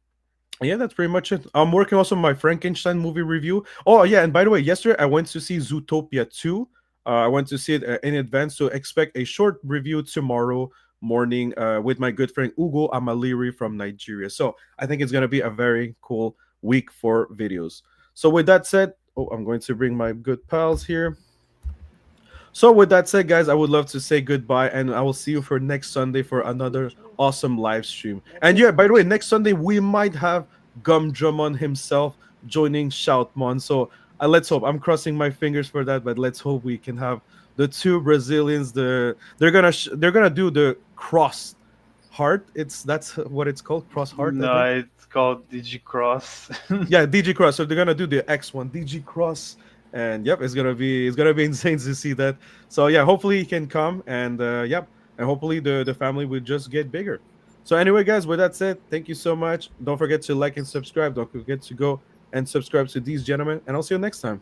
yeah, that's pretty much it. I'm working also on my Frankenstein movie review. Oh yeah, and by the way, yesterday I went to see Zootopia 2. I went to see it in advance, so expect a short review tomorrow morning with my good friend Ugo Amaliri from Nigeria. So I think it's gonna be a very cool week for videos. So with that said, oh, I'm going to bring my good pals here. So with that said, guys, I would love to say goodbye, and I will see you for next Sunday for another awesome live stream. And yeah, by the way, next Sunday we might have Gumdramon himself joining Shoutmon. So let's hope. I'm crossing my fingers for that, but let's hope we can have the two Brazilians. They're gonna do the cross heart. That's what it's called, cross heart, I No, think. it's called Digicross. Yeah, DG Cross. So they're gonna do the X one, DG Cross, and yep, it's gonna be insane to see that. So yeah, hopefully he can come, and yep, and hopefully the family will just get bigger. So anyway, guys, with that said, thank you so much. Don't forget to like and subscribe. Don't forget to go and subscribe to these gentlemen, and I'll see you next time.